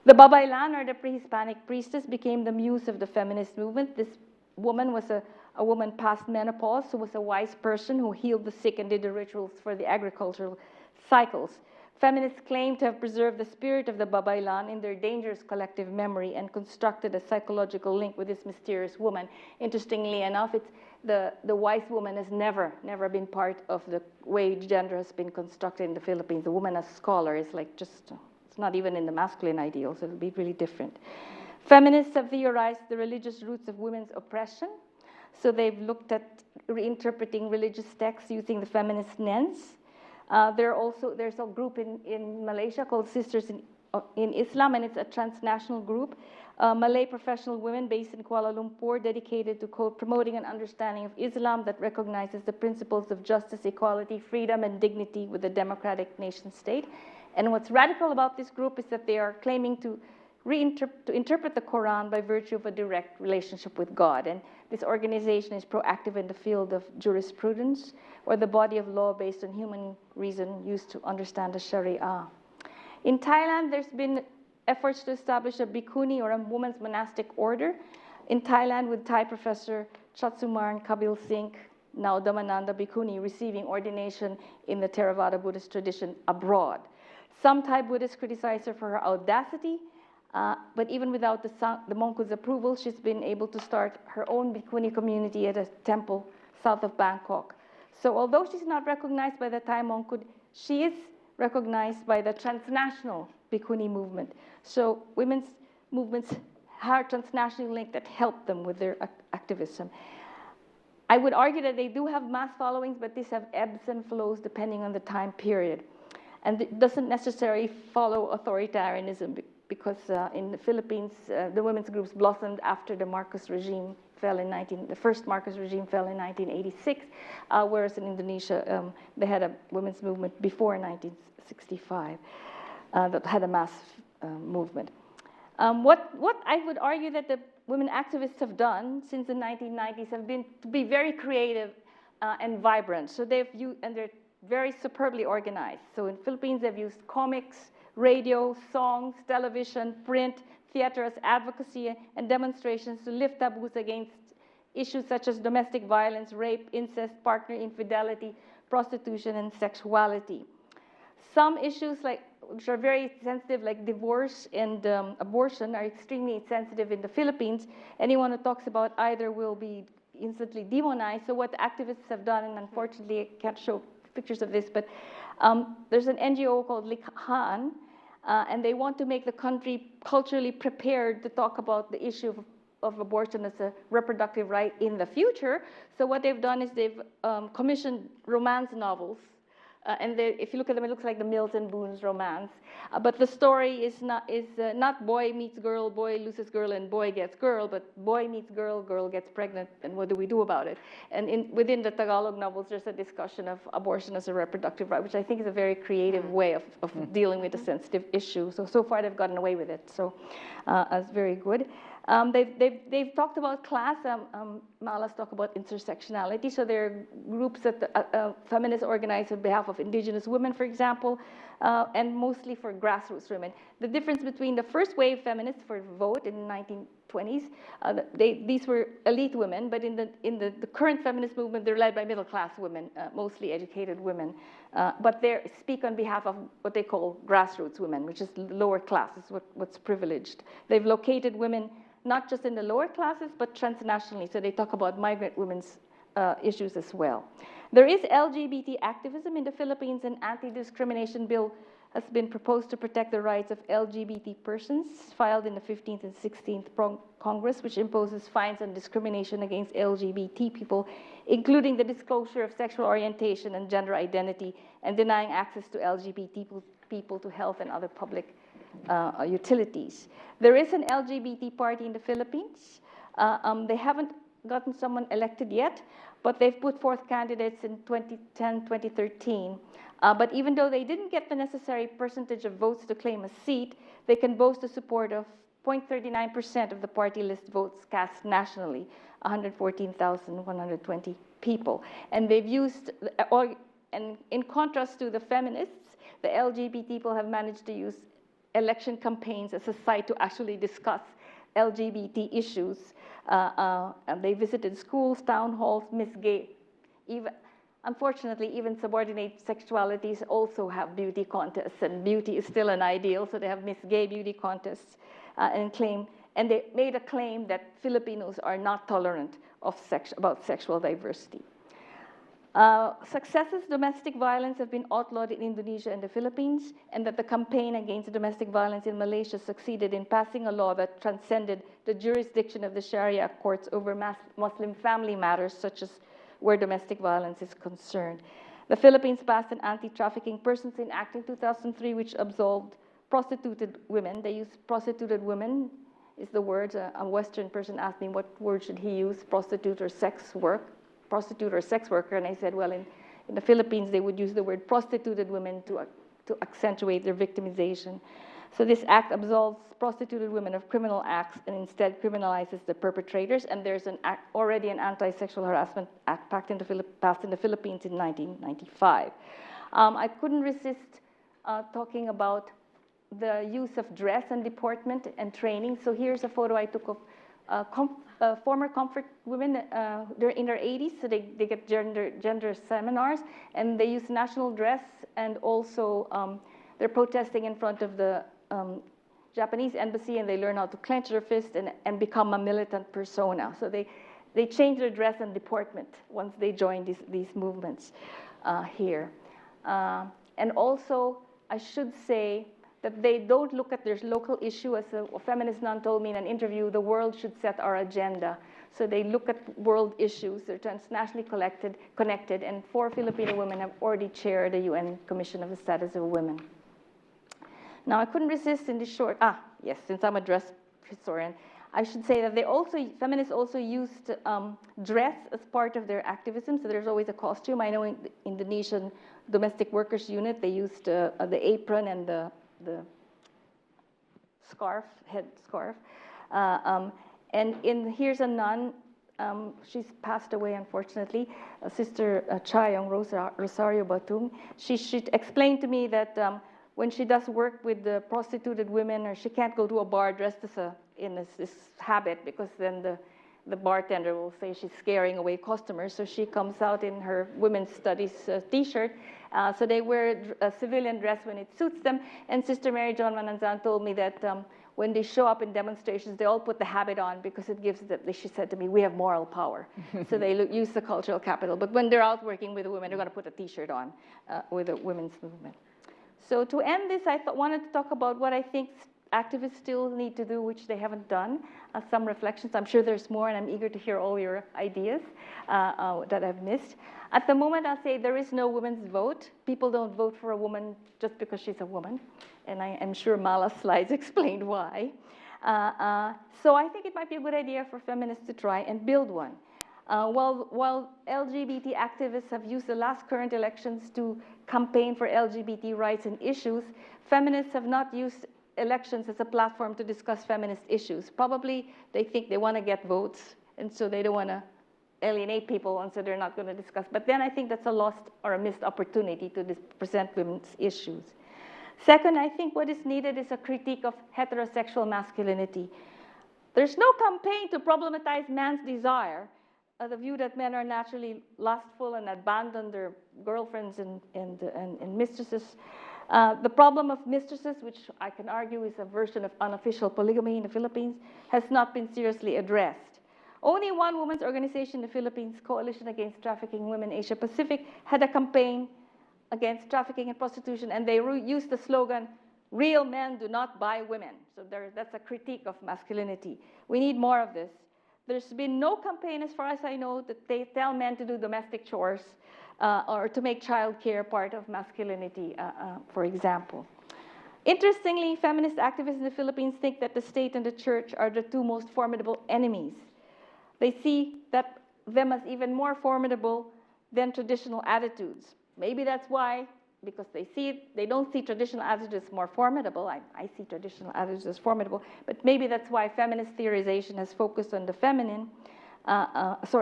The Babaylan, or the pre-Hispanic priestess, became the muse of the feminist movement. This woman was a woman past menopause who was a wise person who healed the sick and did the rituals for the agricultural cycles. Feminists claim to have preserved the spirit of the Babaylan in their dangerous collective memory and constructed a psychological link with this mysterious woman. Interestingly enough, the wise woman has never been part of the way gender has been constructed in the Philippines. The woman as scholar is like just, it's not even in the masculine ideal, so it'll be really different. Feminists have theorized the religious roots of women's oppression. So they've looked at reinterpreting religious texts using the feminist lens. There's a group in Malaysia called Sisters in Islam, and it's a transnational group. Malay professional women based in Kuala Lumpur dedicated to promoting an understanding of Islam that recognizes the principles of justice, equality, freedom, and dignity with the democratic nation state. And what's radical about this group is that they are claiming to interpret the Quran by virtue of a direct relationship with God. And this organization is proactive in the field of jurisprudence, or the body of law based on human reason used to understand the Sharia. In Thailand, there's been efforts to establish a bhikkhuni, or a woman's monastic order, in Thailand, with Thai professor Chatsumarn Kabil Singh, now Dhammananda Bhikkhuni, receiving ordination in the Theravada Buddhist tradition abroad. Some Thai Buddhists criticize her for her audacity, but even without the monkhood's approval, she's been able to start her own bhikkhuni community at a temple south of Bangkok. So although she's not recognized by the Thai monkhood, she is recognized by the transnational bhikkhuni movement. So women's movements are transnationally linked that help them with their activism. I would argue that they do have mass followings, but these have ebbs and flows depending on the time period. And it doesn't necessarily follow authoritarianism, because in the Philippines, the women's groups blossomed after the Marcos regime fell the first Marcos regime fell in 1986, whereas in Indonesia, they had a women's movement before 1965 that had a mass movement. What I would argue that the women activists have done since the 1990s have been to be very creative and vibrant. So they're very superbly organized. So in Philippines, they've used comics, radio, songs, television, print, theater as advocacy and demonstrations to lift taboos against issues such as domestic violence, rape, incest, partner infidelity, prostitution, and sexuality. Some issues which are very sensitive, like divorce and abortion, are extremely sensitive in the Philippines. Anyone who talks about either will be instantly demonized. So what the activists have done, and unfortunately I can't show pictures of this, but there's an NGO called Htun, and they want to make the country culturally prepared to talk about the issue of abortion as a reproductive right in the future. So what they've done is they've commissioned romance novels And if you look at them, it looks like the Mills and Boons romance. But the story is not boy meets girl, boy loses girl, and boy gets girl, but boy meets girl, girl gets pregnant, and what do we do about it? And within the Tagalog novels, there's a discussion of abortion as a reproductive right, which I think is a very creative way of dealing with a sensitive issue. So far they've gotten away with it. So that's very good. They've talked about class. Mala's talked about intersectionality. So there are groups that feminists organize on behalf of indigenous women, for example, and mostly for grassroots women. The difference between the first wave feminists for vote in the 1920s, these were elite women, but in the current feminist movement, they're led by middle-class women, mostly educated women. But they speak on behalf of what they call grassroots women, which is lower classes, what's privileged. They've located women not just in the lower classes, but transnationally. So they talk about migrant women's issues as well. There is LGBT activism in the Philippines. An anti-discrimination bill has been proposed to protect the rights of LGBT persons, filed in the 15th and 16th Congress, which imposes fines on discrimination against LGBT people, including the disclosure of sexual orientation and gender identity, and denying access to LGBT people to health and other public utilities. There is an LGBT party in the Philippines. They haven't gotten someone elected yet, but they've put forth candidates in 2010, 2013. But even though they didn't get the necessary percentage of votes to claim a seat, they can boast the support of 0.39% of the party list votes cast nationally, 114,120 people. And they've used, and in contrast to the feminists, the LGBT people have managed to use election campaigns as a site to actually discuss LGBT issues. And they visited schools, town halls, Miss Gay. Unfortunately, even subordinate sexualities also have beauty contests, and beauty is still an ideal, so they have Miss Gay beauty contests and they made a claim that Filipinos are not tolerant about sexual diversity. Successes, domestic violence have been outlawed in Indonesia and the Philippines, and that the campaign against domestic violence in Malaysia succeeded in passing a law that transcended the jurisdiction of the Sharia courts over Muslim family matters, such as where domestic violence is concerned. The Philippines passed an Anti-Trafficking Persons Act in 2003, which absolved prostituted women. They use prostituted women is the word. A Western person asked me what word should he use, prostitute or sex worker, and I said, well, in the Philippines, they would use the word prostituted women to accentuate their victimization. So this act absolves prostituted women of criminal acts and instead criminalizes the perpetrators. And there's already an anti-sexual harassment act passed in the Philippines in 1995. I couldn't resist talking about the use of dress and deportment and training. So here's a photo I took of former comfort women. They're in their 80s, so they get gender seminars, and they use national dress, and also they're protesting in front of the Japanese embassy, and they learn how to clench their fist and become a militant persona. So they change their dress and deportment once they join these movements here. And also, I should say that they don't look at their local issue. As a feminist nun told me in an interview, the world should set our agenda. So they look at world issues. They're transnationally connected, and 4 Filipino women have already chaired the UN Commission of the Status of Women. Now, I couldn't resist in this short, yes, since I'm a dress historian, I should say that feminists also used dress as part of their activism, so there's always a costume. I know in the Indonesian domestic workers unit, they used the apron and the head scarf. And here's a nun, she's passed away, unfortunately, Sister Chayong Rosario Batung. She explained to me that when she does work with the prostituted women, or she can't go to a bar dressed as in this habit, because then the bartender will say she's scaring away customers. So she comes out in her women's studies t-shirt. So they wear a civilian dress when it suits them. And Sister Mary John Mananzan told me that when they show up in demonstrations, they all put the habit on because it gives them, she said to me, we have moral power. So they use the cultural capital. But when they're out working with the women, they're going to put a t-shirt on with the women's movement. So to end this, I wanted to talk about what I think activists still need to do, which they haven't done. Some reflections. I'm sure there's more, and I'm eager to hear all your ideas that I've missed. At the moment, I'll say there is no women's vote. People don't vote for a woman just because she's a woman. And I am sure Mala's slides explained why. So I think it might be a good idea for feminists to try and build one. While LGBT activists have used the last current elections to campaign for LGBT rights and issues, feminists have not used elections as a platform to discuss feminist issues. Probably they think they want to get votes, and so they don't want to alienate people, and so they're not going to discuss. But then I think that's a lost or a missed opportunity to present women's issues. Second, I think what is needed is a critique of heterosexual masculinity. There's no campaign to problematize man's desire, the view that men are naturally lustful and abandon their girlfriends and mistresses. The problem of mistresses, which I can argue is a version of unofficial polygamy in the Philippines, has not been seriously addressed. Only one women's organization in the Philippines, Coalition Against Trafficking Women Asia Pacific, had a campaign against trafficking and prostitution, and they used the slogan, "Real men do not buy women." So that's a critique of masculinity. We need more of this. There's been no campaign, as far as I know, that they tell men to do domestic chores or to make childcare part of masculinity, for example. Interestingly, feminist activists in the Philippines think that the state and the church are the two most formidable enemies. They see that them as even more formidable than traditional attitudes. Maybe that's why, because they don't see traditional attitudes as more formidable. I see traditional attitudes as formidable, but maybe that's why feminist theorization has focused on the feminine. That's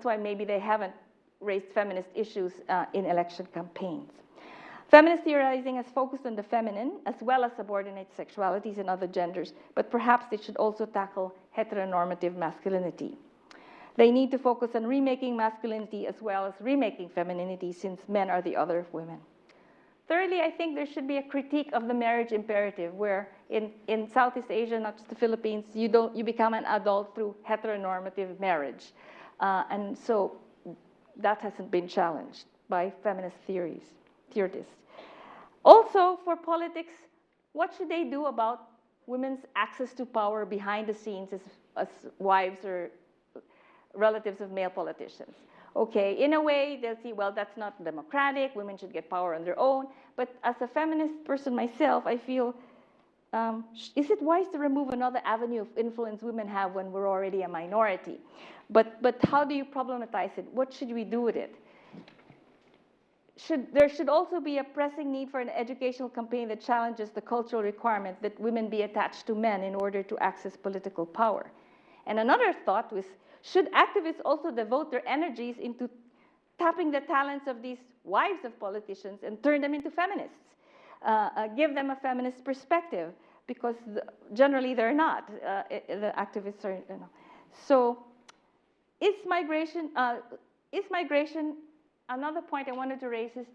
why maybe they haven't raised feminist issues in election campaigns. Feminist theorizing has focused on the feminine as well as subordinate sexualities and other genders, but perhaps they should also tackle heteronormative masculinity. They need to focus on remaking masculinity as well as remaking femininity, since men are the other of women. Thirdly, I think there should be a critique of the marriage imperative, where in Southeast Asia, not just the Philippines, you become an adult through heteronormative marriage. And so that hasn't been challenged by feminist theorists. Also, for politics, what should they do about women's access to power behind the scenes as wives or relatives of male politicians? Okay, in a way, they'll see, well, that's not democratic. Women should get power on their own. But as a feminist person myself, I feel, is it wise to remove another avenue of influence women have when we're already a minority? But how do you problematize it? What should we do with it? There should also be a pressing need for an educational campaign that challenges the cultural requirement that women be attached to men in order to access political power. And another thought was, should activists also devote their energies into tapping the talents of these wives of politicians and turn them into feminists? Give them a feminist perspective, because generally they're not. The activists are, you know. So is migration, another point I wanted to raise is,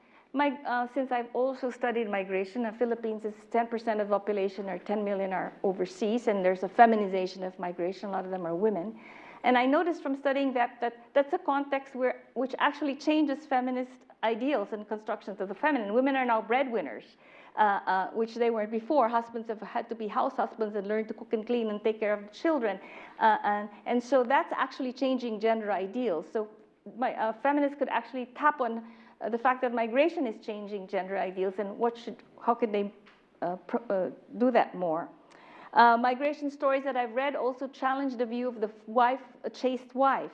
since I've also studied migration, the Philippines is 10% of the population, or 10 million are overseas, and there's a feminization of migration. A lot of them are women. And I noticed from studying that's a context which actually changes feminist ideals and constructions of the feminine. Women are now breadwinners, which they weren't before. Husbands have had to be house husbands and learn to cook and clean and take care of the children. And so that's actually changing gender ideals. So feminists could actually tap on the fact that migration is changing gender ideals, and how could they do that more? Migration stories that I've read also challenge the view of the wife, a chaste wife.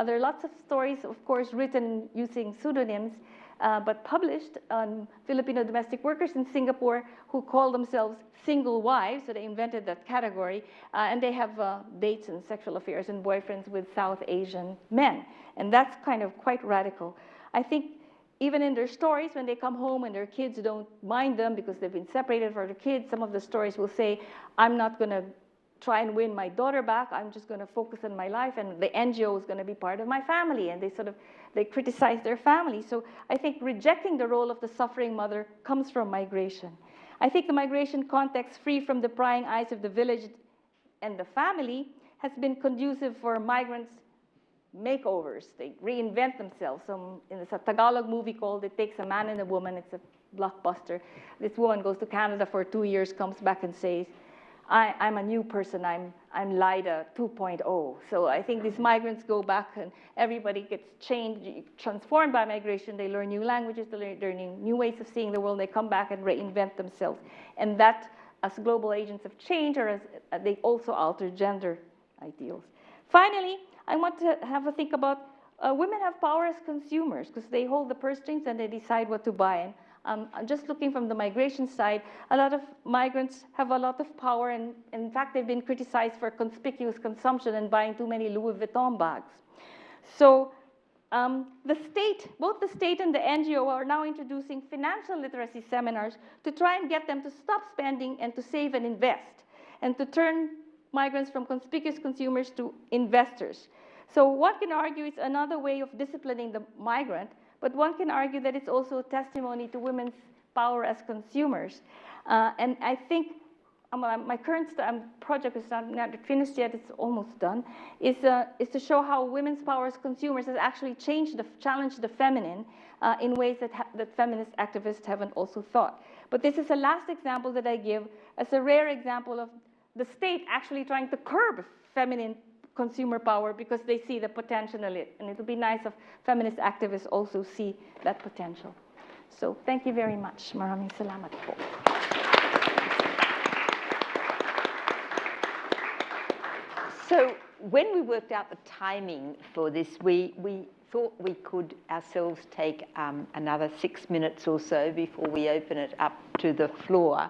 There are lots of stories, of course, written using pseudonyms, but published on Filipino domestic workers in Singapore who call themselves single wives, so they invented that category, and they have dates and sexual affairs and boyfriends with South Asian men. And that's kind of quite radical. I think even in their stories, when they come home and their kids don't mind them because they've been separated from their kids, some of the stories will say, I'm not going to try and win my daughter back. I'm just going to focus on my life, and the NGO is going to be part of my family. And they criticize their family. So I think rejecting the role of the suffering mother comes from migration. I think the migration context, free from the prying eyes of the village and the family, has been conducive for migrants' makeovers. They reinvent themselves. In a Tagalog movie called It Takes a Man and a Woman. It's a blockbuster. This woman goes to Canada for 2 years, comes back and says, I'm a new person, I'm Lida 2.0. So I think these migrants go back and everybody gets transformed by migration. They learn new languages, they learn new ways of seeing the world, they come back and reinvent themselves. And that, as global agents of change, or as they also alter gender ideals. Finally, I want to have a think about women have power as consumers because they hold the purse strings and they decide what to buy. And just looking from the migration side, a lot of migrants have a lot of power, and in fact, they've been criticized for conspicuous consumption and buying too many Louis Vuitton bags. So the state, both the state and the NGO, are now introducing financial literacy seminars to try and get them to stop spending and to save and invest, and to turn migrants from conspicuous consumers to investors. So one can argue it's another way of disciplining the migrant, but one can argue that it's also a testimony to women's power as consumers. And I think my current project is not finished yet, it's almost done, is to show how women's power as consumers has actually challenged the feminine in ways that feminist activists haven't also thought. But this is the last example that I give as a rare example of the state actually trying to curb feminine consumer power because they see the potential in it. And it'll be nice if feminist activists also see that potential. So thank you very much. Maraming salamat po. So when we worked out the timing for this, we thought we could ourselves take another 6 minutes or so before we open it up to the floor.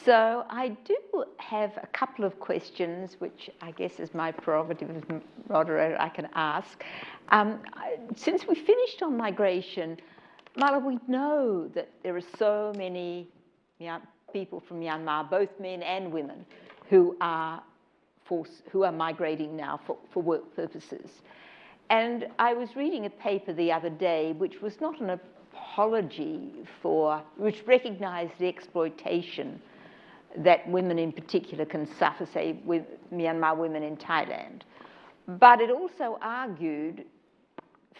So I do have a couple of questions, which I guess is my prerogative as moderator I can ask. Since we finished on migration, Mala, we know that there are so many people from Myanmar, both men and women, who are migrating now for work purposes. And I was reading a paper the other day, which was not an apology which recognized the exploitation that women in particular can suffer, say, with Myanmar women in Thailand. But it also argued,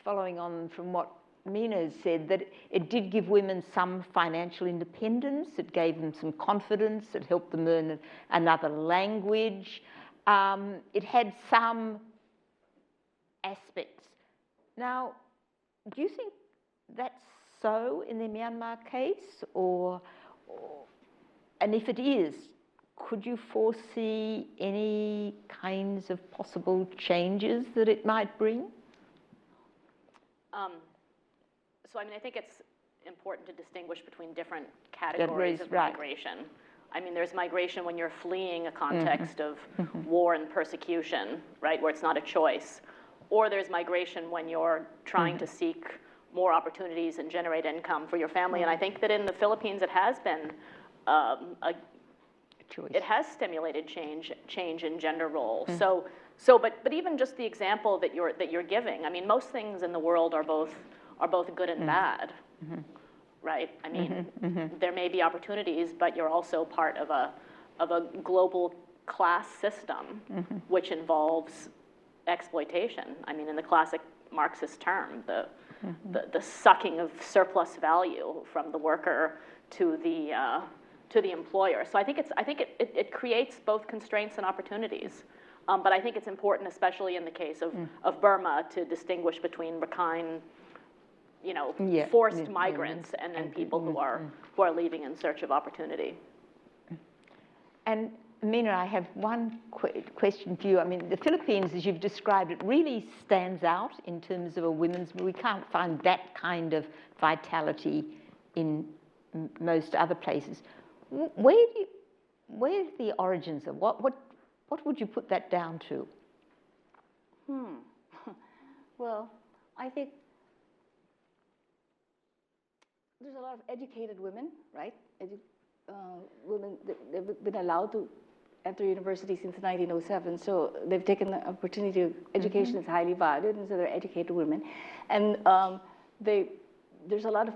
following on from what Mina has said, that it did give women some financial independence, it gave them some confidence, it helped them learn another language. It had some aspects. Now, do you think that's so in the Myanmar case, and if it is, could you foresee any kinds of possible changes that it might bring? So, I mean, I think it's important to distinguish between different categories of migration. I mean, there's migration when you're fleeing a context of war and persecution, right, where it's not a choice. Or there's migration when you're trying to seek more opportunities and generate income for your family. And I think that in the Philippines, it has been it has stimulated change in gender roles. But even just the example that you're giving, I mean, most things in the world are both good and bad, right? I mean, there may be opportunities, but you're also part of a global class system, which involves exploitation. I mean, in the classic Marxist term, the sucking of surplus value from the worker to the employer. So I think it creates both constraints and opportunities. But I think it's important, especially in the case of Burma, to distinguish between Rakhine, forced migrants and then people who are leaving in search of opportunity. And Mina, I have one question for you. I mean, the Philippines, as you've described it, really stands out in terms of we can't find that kind of vitality in most other places. Where are the origins of what would you put that down to? Well, I think there's a lot of educated women, right? Women, they've been allowed to enter university since 1907, so they've taken the opportunity. Education is highly valued, and so they're educated women. And there's a lot of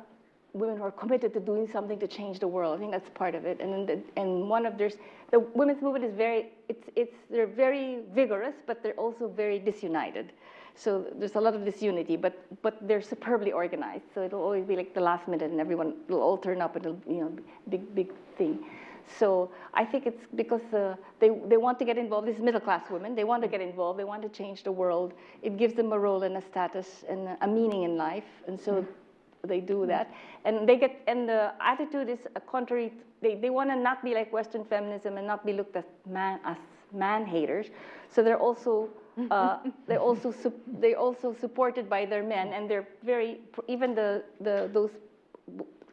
women who are committed to doing something to change the world. I think that's part of it. And one of the women's movement is they're very vigorous, but they're also very disunited. So there's a lot of disunity, but they're superbly organized. So it'll always be like the last minute, and everyone will all turn up, and it'll big thing. So I think it's because they want to get involved. These middle-class women, they want to get involved. They want to change the world. It gives them a role and a status and a meaning in life, and so they do that. And the attitude is contrary. They want to not be like Western feminism and not be looked at as man haters. So they're also supported by their men, and they're very, even those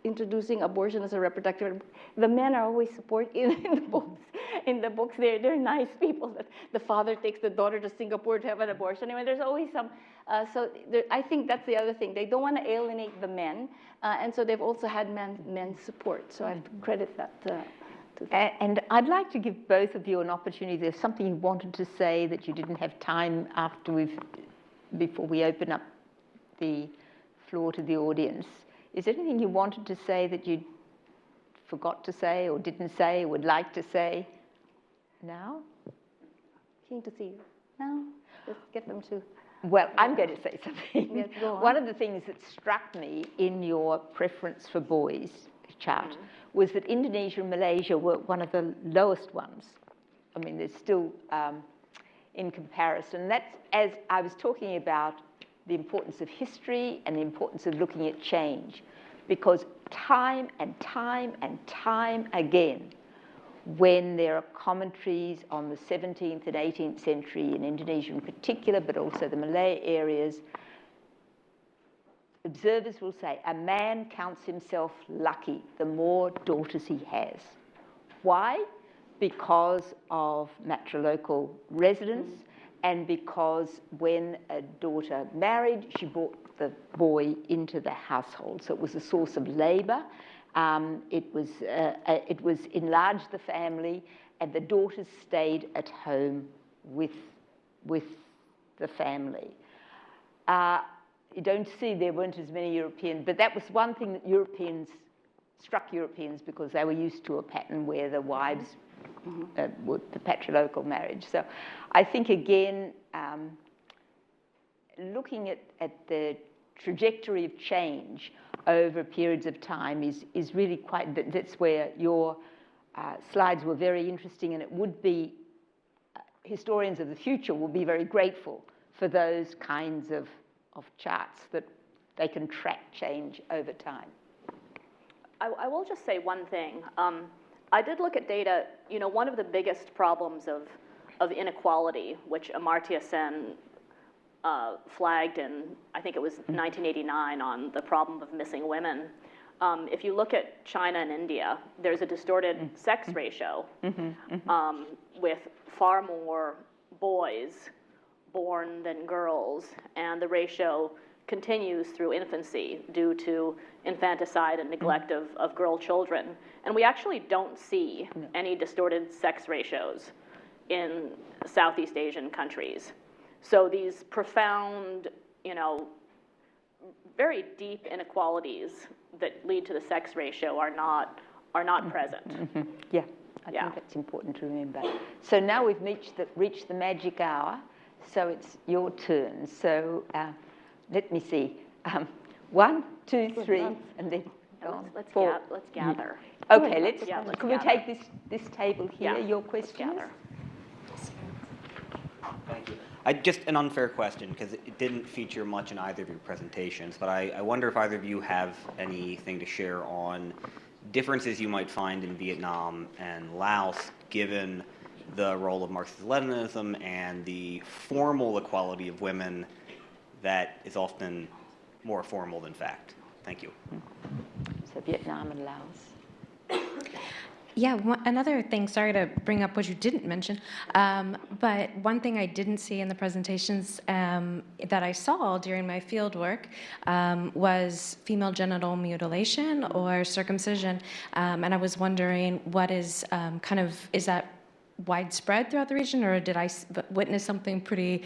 introducing abortion as a reproductive, the men are always supported in the books. They're nice people. That the father takes the daughter to Singapore to have an abortion. I mean, there's always some. I think that's the other thing. They don't want to alienate the men, and so they've also had men's support. So I have to credit that. And I'd like to give both of you an opportunity. There's something you wanted to say that you didn't have time before we open up the floor to the audience. Is there anything you wanted to say that you forgot to say or didn't say or would like to say now? Keen to see you. No? Just get them to... Well, I'm going to say something. Yes, go on. One of the things that struck me in your preference for boys chart was that Indonesia and Malaysia were one of the lowest ones. I mean, there's still, in comparison. That's, as I was talking about, the importance of history and the importance of looking at change. Because time and time and time again, when there are commentaries on the 17th and 18th century in Indonesia in particular, but also the Malay areas, observers will say, a man counts himself lucky the more daughters he has. Why? Because of matrilocal residence, and because when a daughter married, she brought the boy into the household. So it was a source of labor. It was enlarged the family, and the daughters stayed at home with the family. You don't see there weren't as many Europeans, but that was one thing that struck Europeans because they were used to a pattern where the wives would the patrilocal marriage. So I think, again, looking at the trajectory of change over periods of time is really quite, that's where your slides were very interesting, and it would be, historians of the future will be very grateful for those kinds of charts that they can track change over time. I will just say one thing. I did look at data. You know, one of the biggest problems of inequality, which Amartya Sen flagged in, I think it was 1989, on the problem of missing women. If you look at China and India, there's a distorted sex ratio with far more boys born than girls, and the ratio continues through infancy due to infanticide and neglect of girl children. And we actually don't see any distorted sex ratios in Southeast Asian countries. So these profound, you know, very deep inequalities that lead to the sex ratio are not present. Yeah, I think that's important to remember. So now we've reached the magic hour, so it's your turn. So let me see. 1, 2, 3, and then Let's 4. let's gather. Okay, let's can we take this table here, your questions? Gather. Thank you. Just an unfair question, because it didn't feature much in either of your presentations, but I wonder if either of you have anything to share on differences you might find in Vietnam and Laos, given the role of Marxist-Leninism and the formal equality of women that is often more formal than fact. Thank you. So Vietnam and Laos. Yeah, another thing, sorry to bring up what you didn't mention, but one thing I didn't see in the presentations that I saw during my field work was female genital mutilation or circumcision, and I was wondering what is is that widespread throughout the region, or did I witness something pretty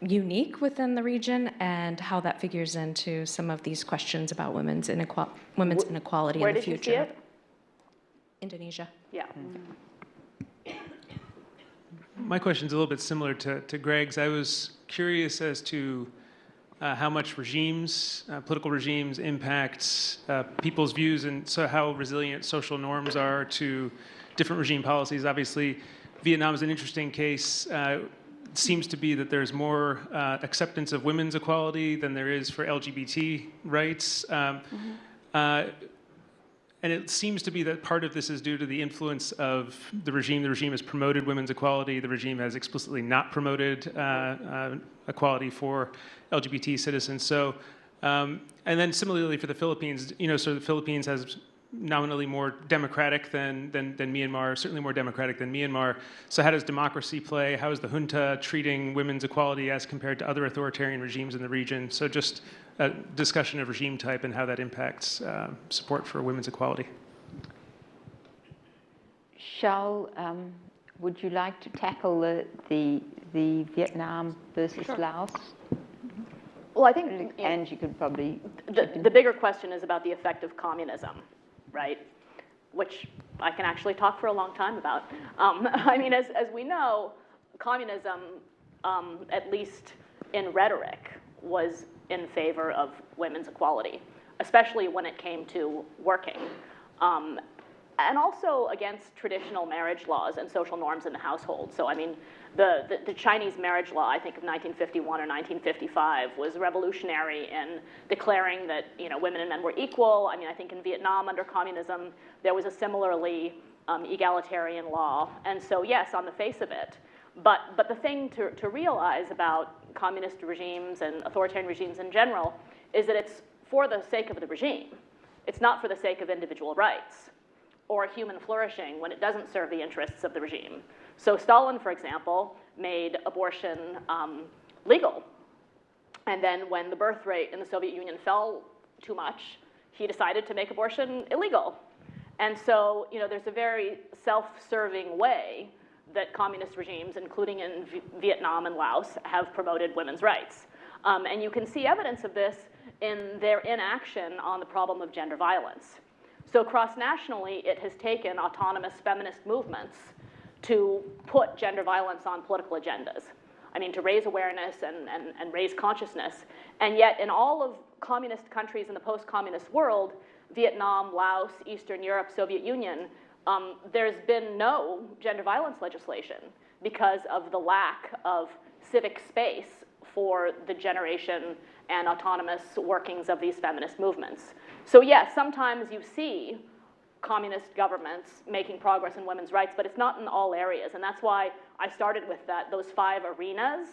unique within the region, and how that figures into some of these questions about women's inequality in the future. Where did you see it? Indonesia. Yeah. My question's a little bit similar to Greg's. I was curious as to how much regimes, political regimes, impacts people's views, and so how resilient social norms are to different regime policies. Obviously, Vietnam is an interesting case. It seems to be that there's more acceptance of women's equality than there is for LGBT rights. And it seems to be that part of this is due to the influence of the regime. The regime has promoted women's equality. The regime has explicitly not promoted equality for LGBT citizens. So, and then similarly for the Philippines, so the Philippines has nominally more democratic than Myanmar, certainly more democratic than Myanmar. So how does democracy play? How is the junta treating women's equality as compared to other authoritarian regimes in the region? So just a discussion of regime type and how that impacts support for women's equality. Shal, would you like to tackle the Vietnam versus Laos? Well, I think, and you could probably... The bigger question is about the effect of communism, right? Which I can actually talk for a long time about. I mean, as we know, communism, at least in rhetoric, was in favor of women's equality, especially when it came to working. And also against traditional marriage laws and social norms in the household. So, I mean, the Chinese marriage law, I think of 1951 or 1955, was revolutionary in declaring that, women and men were equal. I mean, I think in Vietnam under communism, there was a similarly egalitarian law. And so, yes, on the face of it. But the thing to realize about communist regimes and authoritarian regimes in general is that it's for the sake of the regime. It's not for the sake of individual rights or human flourishing when it doesn't serve the interests of the regime. So Stalin, for example, made abortion legal. And then when the birth rate in the Soviet Union fell too much, he decided to make abortion illegal. And so, there's a very self-serving way that communist regimes, including in Vietnam and Laos, have promoted women's rights. And you can see evidence of this in their inaction on the problem of gender violence. So cross-nationally, it has taken autonomous feminist movements to put gender violence on political agendas. I mean, to raise awareness and raise consciousness. And yet, in all of communist countries in the post-communist world, Vietnam, Laos, Eastern Europe, Soviet Union, there's been no gender violence legislation because of the lack of civic space for the generation and autonomous workings of these feminist movements. So yes, sometimes you see communist governments making progress in women's rights, but it's not in all areas. And that's why I started with those 5 arenas,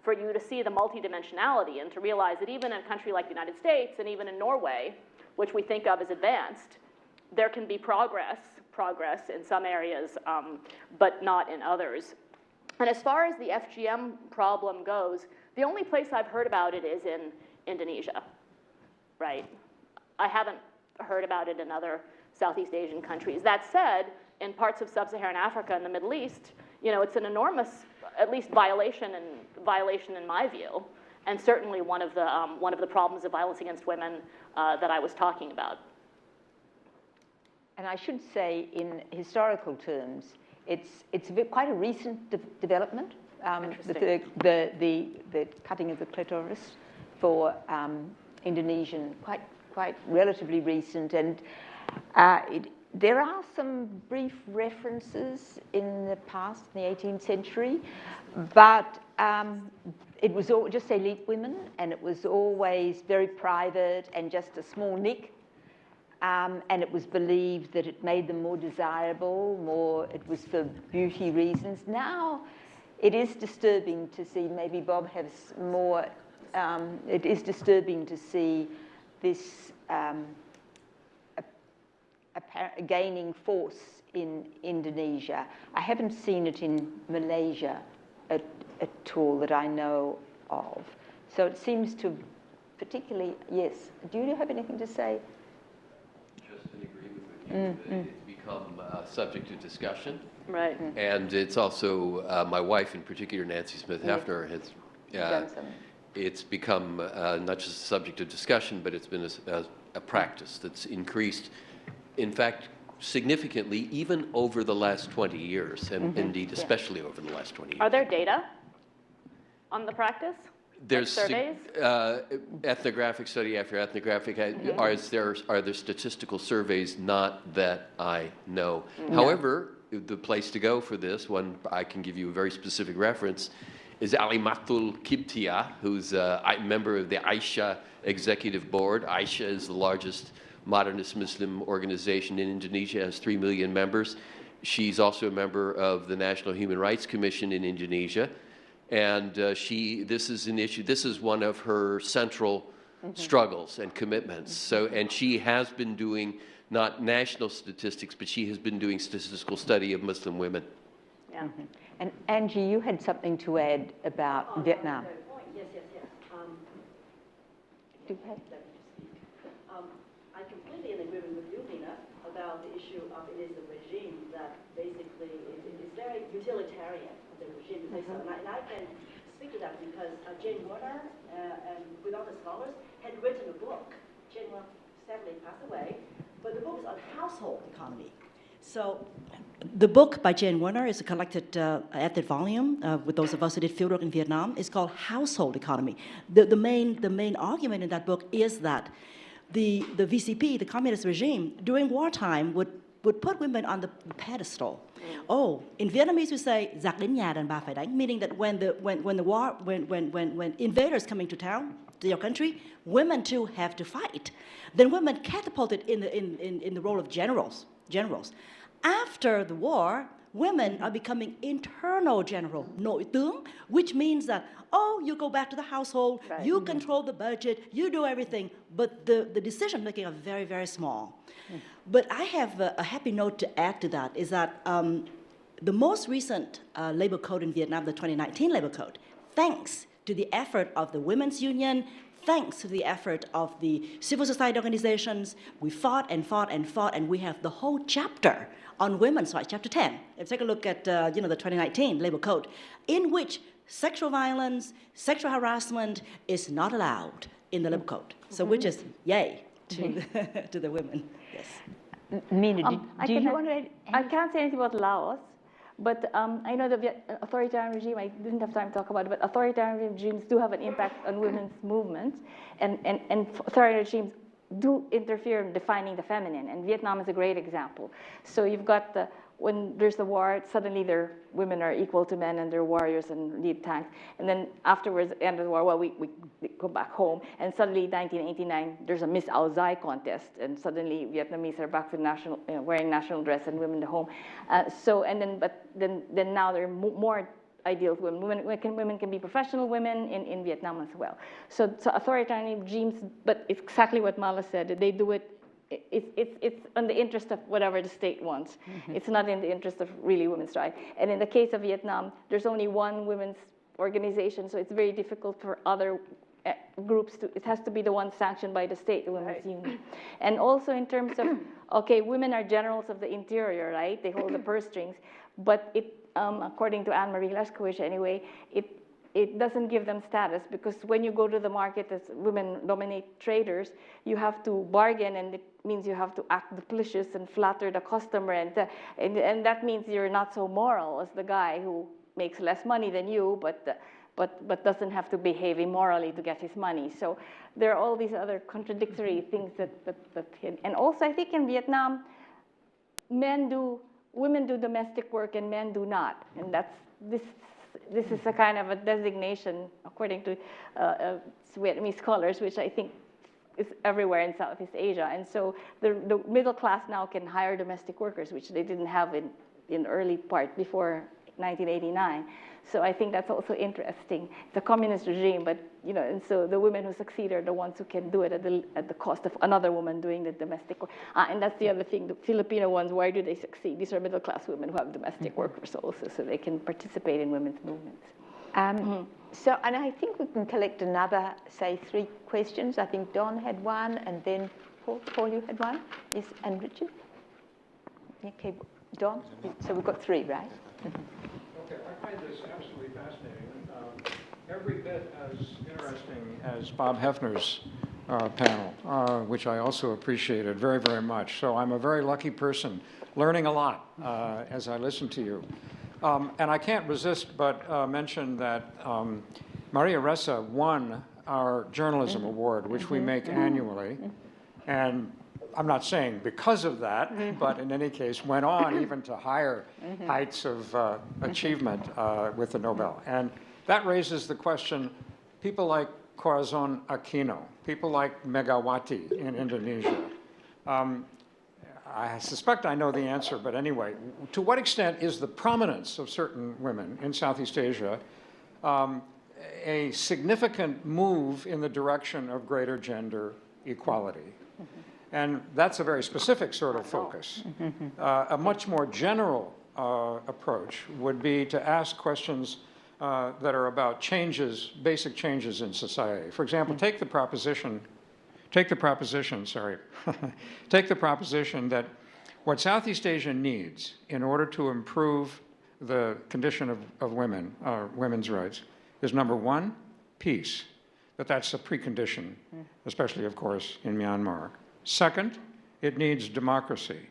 for you to see the multidimensionality and to realize that even in a country like the United States and even in Norway, which we think of as advanced, there can be progress in some areas, but not in others. And as far as the FGM problem goes, the only place I've heard about it is in Indonesia, right? I haven't heard about it in other Southeast Asian countries. That said, in parts of sub-Saharan Africa and the Middle East, it's an enormous, at least violation in my view, and certainly one of the problems of violence against women that I was talking about. And I should say, in historical terms, it's quite a recent development. The cutting of the clitoris for Indonesian, quite relatively recent, and there are some brief references in the past, in the 18th century, but it was all just elite women, and it was always very private and just a small nick. And it was believed that it made them more desirable, it was for beauty reasons. Now, it is disturbing to see, maybe Bob has more, it is disturbing to see this gaining force in Indonesia. I haven't seen it in Malaysia at all that I know of. So it seems to particularly, yes. Do you have anything to say? Just in agreement with you. It's become subject to discussion Right. And it's also, my wife in particular, Nancy Smith-Hefner, has, it's become not just a subject of discussion, but it's been a practice that's increased, in fact, significantly, even over the last 20 years, and indeed, especially over the last 20 years. Are there data on the practice? There's like surveys? Ethnographic study after ethnographic. Are there statistical surveys? Not that I know. However, the place to go for this, one I can give you a very specific reference, is Alimatul Kibtia, who's a member of the Aisha Executive Board. Aisha is the largest modernist Muslim organization in Indonesia, has 3 million members. She's also a member of the National Human Rights Commission in Indonesia. And this is an issue, this is one of her central struggles and commitments. So, and she has been doing not national statistics, but she has been doing statistical study of Muslim women. Yeah. And Angie, you had something to add about Vietnam. Yes. Do you have? I completely in agreement with you, Mina, about the issue of it is a regime that basically is very utilitarian. The regime, and I can speak to that because Jane Warner and with other scholars had written a book. Jane Warner sadly passed away, but the book is on household economy. So the book by Jane Warner is a collected edited volume with those of us who did fieldwork in Vietnam. It's called Household Economy. The main argument in that book is that the VCP, the communist regime, during wartime would put women on the pedestal. Oh, in Vietnamese we say "giặc đến nhà đàn bà phải đánh," meaning that when invaders coming to town, to your country, women too have to fight. Then women catapulted in the role of generals. After the war, women are becoming internal general, nội tướng, which means that, you go back to the household, you control the budget, you do everything, but the decision making are very, very small. But I have a happy note to add to that, is that the most recent labor code in Vietnam, the 2019 labor code, thanks to the effort of the Women's Union, thanks to the effort of the civil society organizations, we fought, and we have the whole chapter on women's rights, chapter 10. Let's take a look at the 2019 labor code, in which sexual violence, sexual harassment is not allowed in the labor code. So which is yay to the women. Yes. Mina, do you want to add? I can't say anything about Laos, but I know the authoritarian regime, I didn't have time to talk about it, but authoritarian regimes do have an impact on women's movements, and authoritarian regimes do interfere in defining the feminine, and Vietnam is a great example. So you've got when there's the war, suddenly women are equal to men and they're warriors and lead tanks. And then afterwards, at the end of the war, we go back home. And suddenly, 1989, there's a Miss Ao Dai contest. And suddenly, Vietnamese are back with wearing national dress and women at home. But then now there are more ideals. Women can be professional women in Vietnam as well. So authoritarian regimes, but it's exactly what Mala said. They do it. It's in the interest of whatever the state wants. It's not in the interest of really women's rights. And in the case of Vietnam, there's only one women's organization, so it's very difficult for other groups it has to be the one sanctioned by the state, the Women's Union. And also in terms of, women are generals of the interior, right? They hold the purse strings, but according to Anne-Marie Leskowicz anyway, it doesn't give them status, because when you go to the market as women dominate traders, you have to bargain, and it means you have to act duplicitous and flatter the customer, and that means you're not so moral as the guy who makes less money than you, but doesn't have to behave immorally to get his money. So there are all these other contradictory things that and also I think in Vietnam, women do domestic work and men do not, and this is a kind of a designation, according to Vietnamese scholars, which I think is everywhere in Southeast Asia. And so the middle class now can hire domestic workers, which they didn't have in early part before 1989. So I think that's also interesting. It's a communist regime, but and so the women who succeed are the ones who can do it at the cost of another woman doing the domestic work. And that's the other thing. The Filipino ones, why do they succeed? These are middle class women who have domestic workers also, so they can participate in women's movements. So, and I think we can collect another, say, 3 questions. I think Don had one, and then Paul, you had one. Yes, and Richard. Okay. Don? So we've got 3, right? Okay, I find this absolutely fascinating. Every bit as interesting as Bob Hefner's panel, which I also appreciated very, very much. So I'm a very lucky person, learning a lot as I listen to you. And I can't resist but mention that Maria Ressa won our journalism award, which we make annually. And I'm not saying because of that, but in any case, went on even to higher heights of achievement with the Nobel. And that raises the question, people like Corazon Aquino, people like Megawati in Indonesia. I suspect I know the answer, but anyway, to what extent is the prominence of certain women in Southeast Asia a significant move in the direction of greater gender equality? And that's a very specific sort of focus. A much more general approach would be to ask questions that are about changes, basic changes in society. For example, take the proposition that what Southeast Asia needs in order to improve the condition of women, women's rights, is number 1, peace. That's a precondition, especially, of course, in Myanmar. Second, it needs democracy.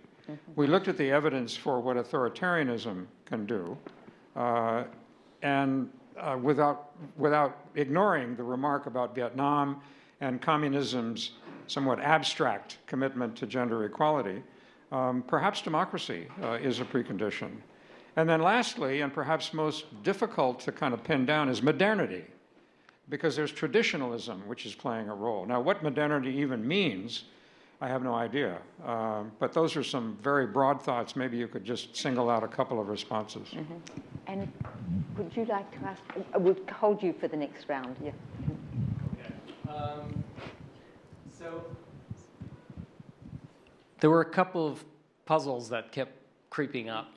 We looked at the evidence for what authoritarianism can do, and without ignoring the remark about Vietnam and communism's somewhat abstract commitment to gender equality, perhaps democracy is a precondition. And then lastly, and perhaps most difficult to kind of pin down, is modernity, because there's traditionalism which is playing a role. Now, what modernity even means, I have no idea. But those are some very broad thoughts. Maybe you could just single out a couple of responses. And would you like to ask? We'll hold you for the next round. Yeah. Okay. So there were a couple of puzzles that kept creeping up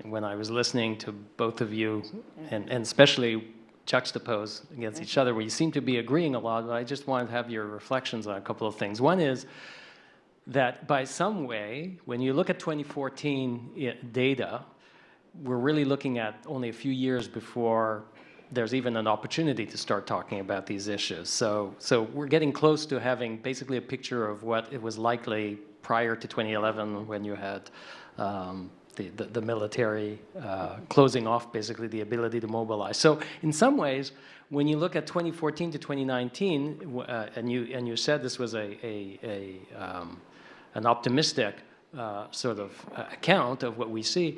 when I was listening to both of you, and especially juxtaposed against each other, where you seem to be agreeing a lot, but I just wanted to have your reflections on a couple of things. One is that by some way, when you look at 2014 data, we're really looking at only a few years before there's even an opportunity to start talking about these issues. So we're getting close to having basically a picture of what it was likely prior to 2011, when you had the military closing off basically the ability to mobilize. So in some ways, when you look at 2014 to 2019, and you said this was an optimistic sort of account of what we see,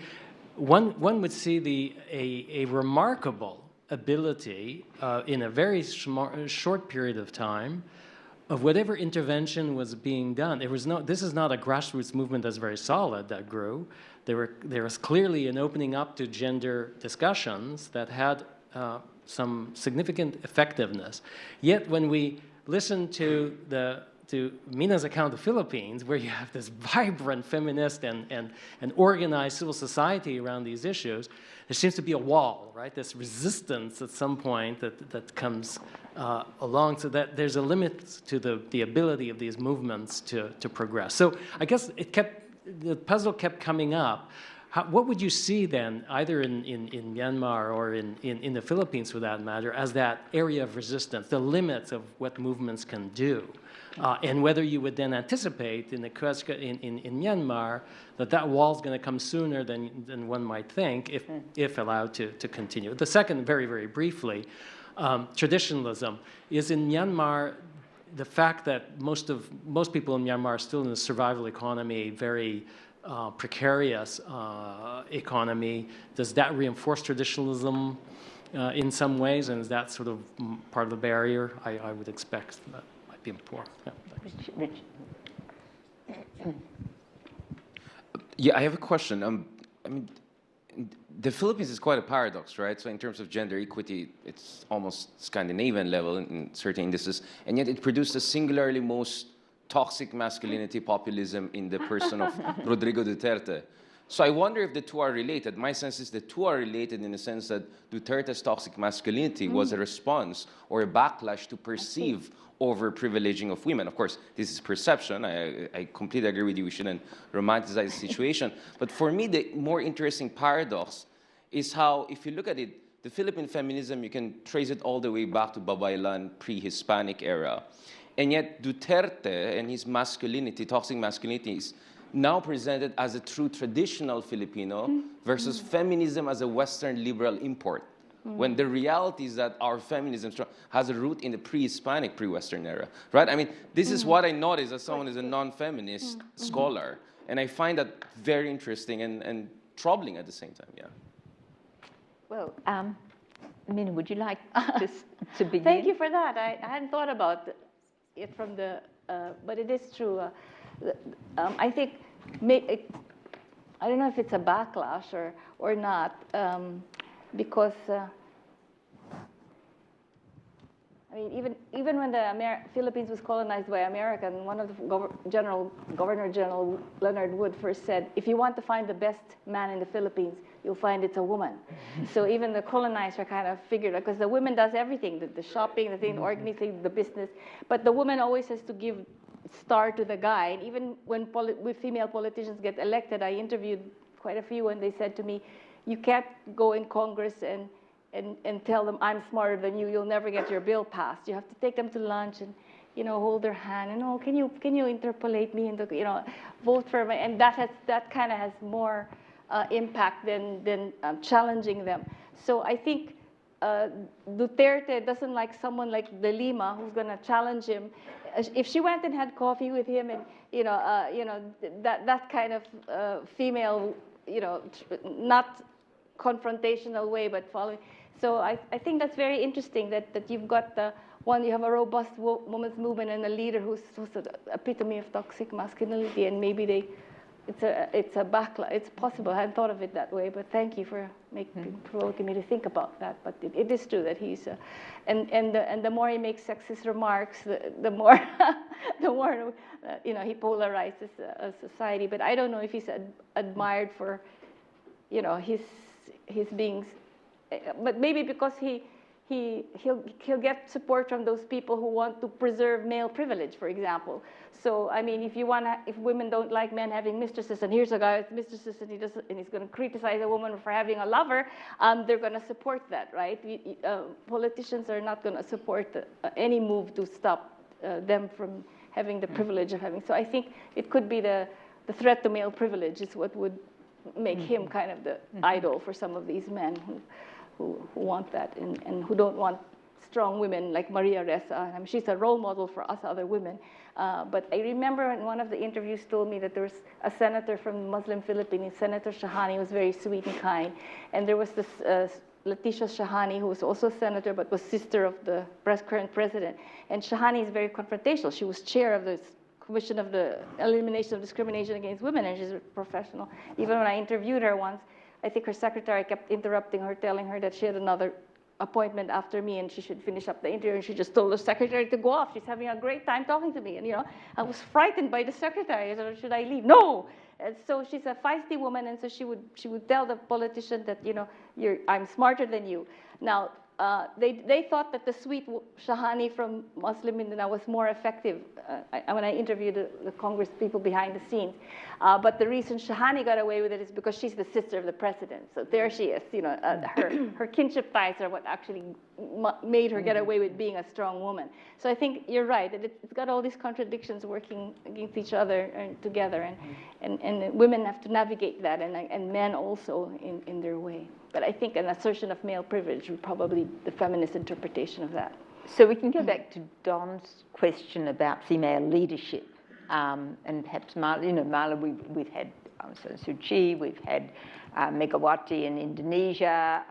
one would see a remarkable ability in a very short period of time of whatever intervention was being done. This is not a grassroots movement that's very solid that grew. There was clearly an opening up to gender discussions that had some significant effectiveness. Yet when we listen to Mina's account of the Philippines, where you have this vibrant feminist and organized civil society around these issues, there seems to be a wall, right? This resistance at some point that comes along, so that there's a limit to the ability of these movements to progress. So I guess the puzzle kept coming up. What would you see then, either in Myanmar or in the Philippines for that matter, as that area of resistance, the limits of what movements can do? And whether you would then anticipate in Myanmar that wall is going to come sooner than one might think if allowed to continue. The second, very, very briefly, traditionalism. Is in Myanmar the fact that most people in Myanmar are still in a survival economy, very precarious economy, does that reinforce traditionalism in some ways, and is that sort of part of the barrier? I would expect that might be important. Yeah, yeah, I have a question. I mean, the Philippines is quite a paradox, right? So in terms of gender equity, it's almost Scandinavian level in certain indices, and yet it produced the singularly most toxic masculinity populism in the person of Rodrigo Duterte. So I wonder if the two are related. My sense is the two are related in the sense that Duterte's toxic masculinity was a response or a backlash to perceive over-privileging of women. Of course, this is perception. I completely agree with you. We shouldn't romanticize the situation. But for me, the more interesting paradox is how, if you look at it, the Philippine feminism, you can trace it all the way back to Babaylan pre-Hispanic era. And yet Duterte and his masculinity, toxic masculinity, is now presented as a true traditional Filipino versus feminism as a Western liberal import. When the reality is that our feminism has a root in the pre-Hispanic, pre-Western era, right? I mean, this is what I notice as someone who's a non-feminist scholar. And I find that very interesting and troubling at the same time, yeah. Well, Mina, would you like to begin? Thank you for that. I hadn't thought about it from the, but it is true. I think, I don't know if it's a backlash or not, because I mean, even when the Philippines was colonized by America, and one of the Governor General Leonard Wood first said, if you want to find the best man in the Philippines, you'll find it's a woman. So even the colonizer kind of figured, because the woman does everything, the shopping, the thing, the organizing, the business, but the woman always has to give star to the guy. And even when female politicians get elected, I interviewed quite a few, and they said to me, you can't go in Congress and tell them, I'm smarter than you, you'll never get your bill passed. You have to take them to lunch and, you know, hold their hand and, oh, can you interpolate me and, you know, vote for me? And that kind of has more impact than challenging them. So I think Duterte doesn't like someone like De Lima who's going to challenge him. If she went and had coffee with him and, that kind of female, not confrontational way, but following. So I think that's very interesting that you've got you have a robust women's movement and a leader who's an epitome of toxic masculinity, and maybe it's a backlash. It's possible. I hadn't thought of it that way, but thank you for provoking me to think about that. But it is true that he's, and the more he makes sexist remarks, the more he polarizes society. But I don't know if he's admired for, his being, but maybe because he'll get support from those people who want to preserve male privilege, for example. So I mean, if women don't like men having mistresses, and here's a guy with mistresses, and he's going to criticize a woman for having a lover, they're going to support that, right? Politicians are not going to support any move to stop them from having the privilege of having. So I think it could be the threat to male privilege is what would make him kind of the idol for some of these men who want that and who don't want strong women like Maria Ressa. I mean, she's a role model for us other women. But I remember in one of the interviews told me that there was a senator from Muslim Philippines, Senator Shahani, was very sweet and kind. And there was this Leticia Shahani, who was also a senator, but was sister of the current president. And Shahani is very confrontational. She was chair of this Commission of the Elimination of Discrimination Against Women, and she's a professional. Even when I interviewed her once, I think her secretary kept interrupting her, telling her that she had another appointment after me and she should finish up the interview, and she just told the secretary to go off. She's having a great time talking to me, and I was frightened by the secretary. I said, should I leave? No! And so she's a feisty woman, and so she would tell the politician that, I'm smarter than you. Now, they thought that the sweet Shahani from Muslim Mindanao was more effective when I interviewed the Congress people behind the scenes. But the reason Shahani got away with it is because she's the sister of the president. So there she is. Her kinship ties are what actually made her get away with being a strong woman. So I think you're right. It's got all these contradictions working against each other and together. And women have to navigate that, and men also in their way. But I think an assertion of male privilege would probably be the feminist interpretation of that. So we can go back to Don's question about female leadership, and perhaps Marla, we've had Aung San Suu Kyi, we've had Megawati in Indonesia,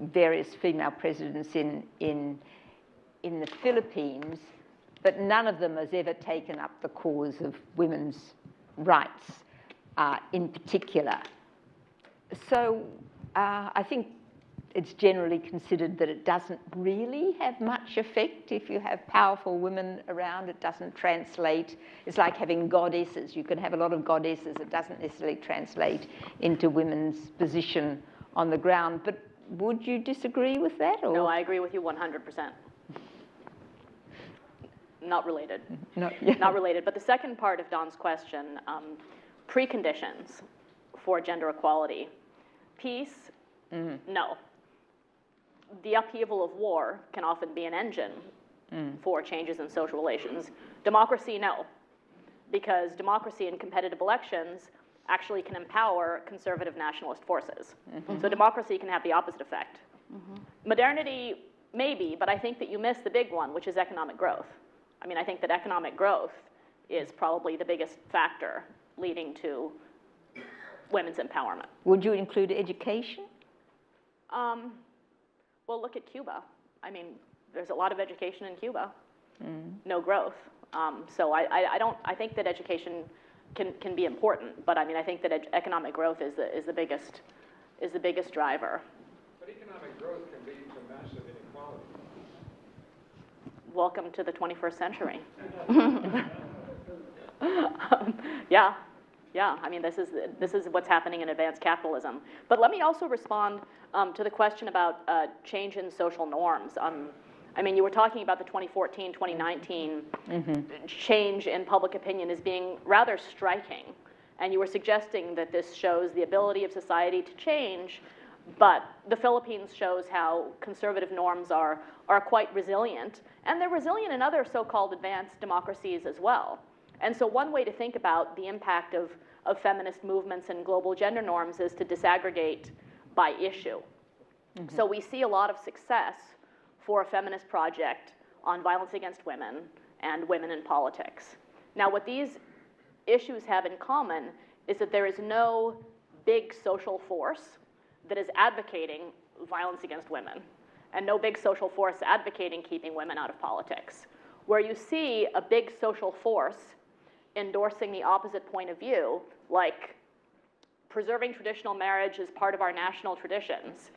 various female presidents in the Philippines, but none of them has ever taken up the cause of women's rights in particular. So I think it's generally considered that it doesn't really have much effect if you have powerful women around. It doesn't translate. It's like having goddesses. You can have a lot of goddesses. It doesn't necessarily translate into women's position on the ground. But would you disagree with that? Or? No, I agree with you 100%. Not related. Not related. But the second part of Don's question, preconditions for gender equality. Peace, no. The upheaval of war can often be an engine for changes in social relations. Democracy, no. Because democracy and competitive elections actually can empower conservative nationalist forces. So democracy can have the opposite effect. Modernity, maybe, but I think that you miss the big one, which is economic growth. I mean, I think that economic growth is probably the biggest factor leading to women's empowerment. Would you include education? Well, look at Cuba. I mean, there's a lot of education in Cuba, no growth. So I think that education can be important, but I mean, I think that economic growth is the biggest driver. But economic growth can lead to massive inequality. Welcome to the 21st century. Yeah. I mean, this is what's happening in advanced capitalism. But let me also respond to the question about change in social norms. I mean, you were talking about the 2014, 2019 change in public opinion as being rather striking, and you were suggesting that this shows the ability of society to change. But the Philippines shows how conservative norms are quite resilient, and they're resilient in other so-called advanced democracies as well. And so one way to think about the impact of feminist movements and global gender norms is to disaggregate by issue. So we see a lot of success for a feminist project on violence against women and women in politics. Now, what these issues have in common is that there is no big social force that is advocating violence against women, and no big social force advocating keeping women out of politics. Where you see a big social force endorsing the opposite point of view, like preserving traditional marriage as part of our national traditions,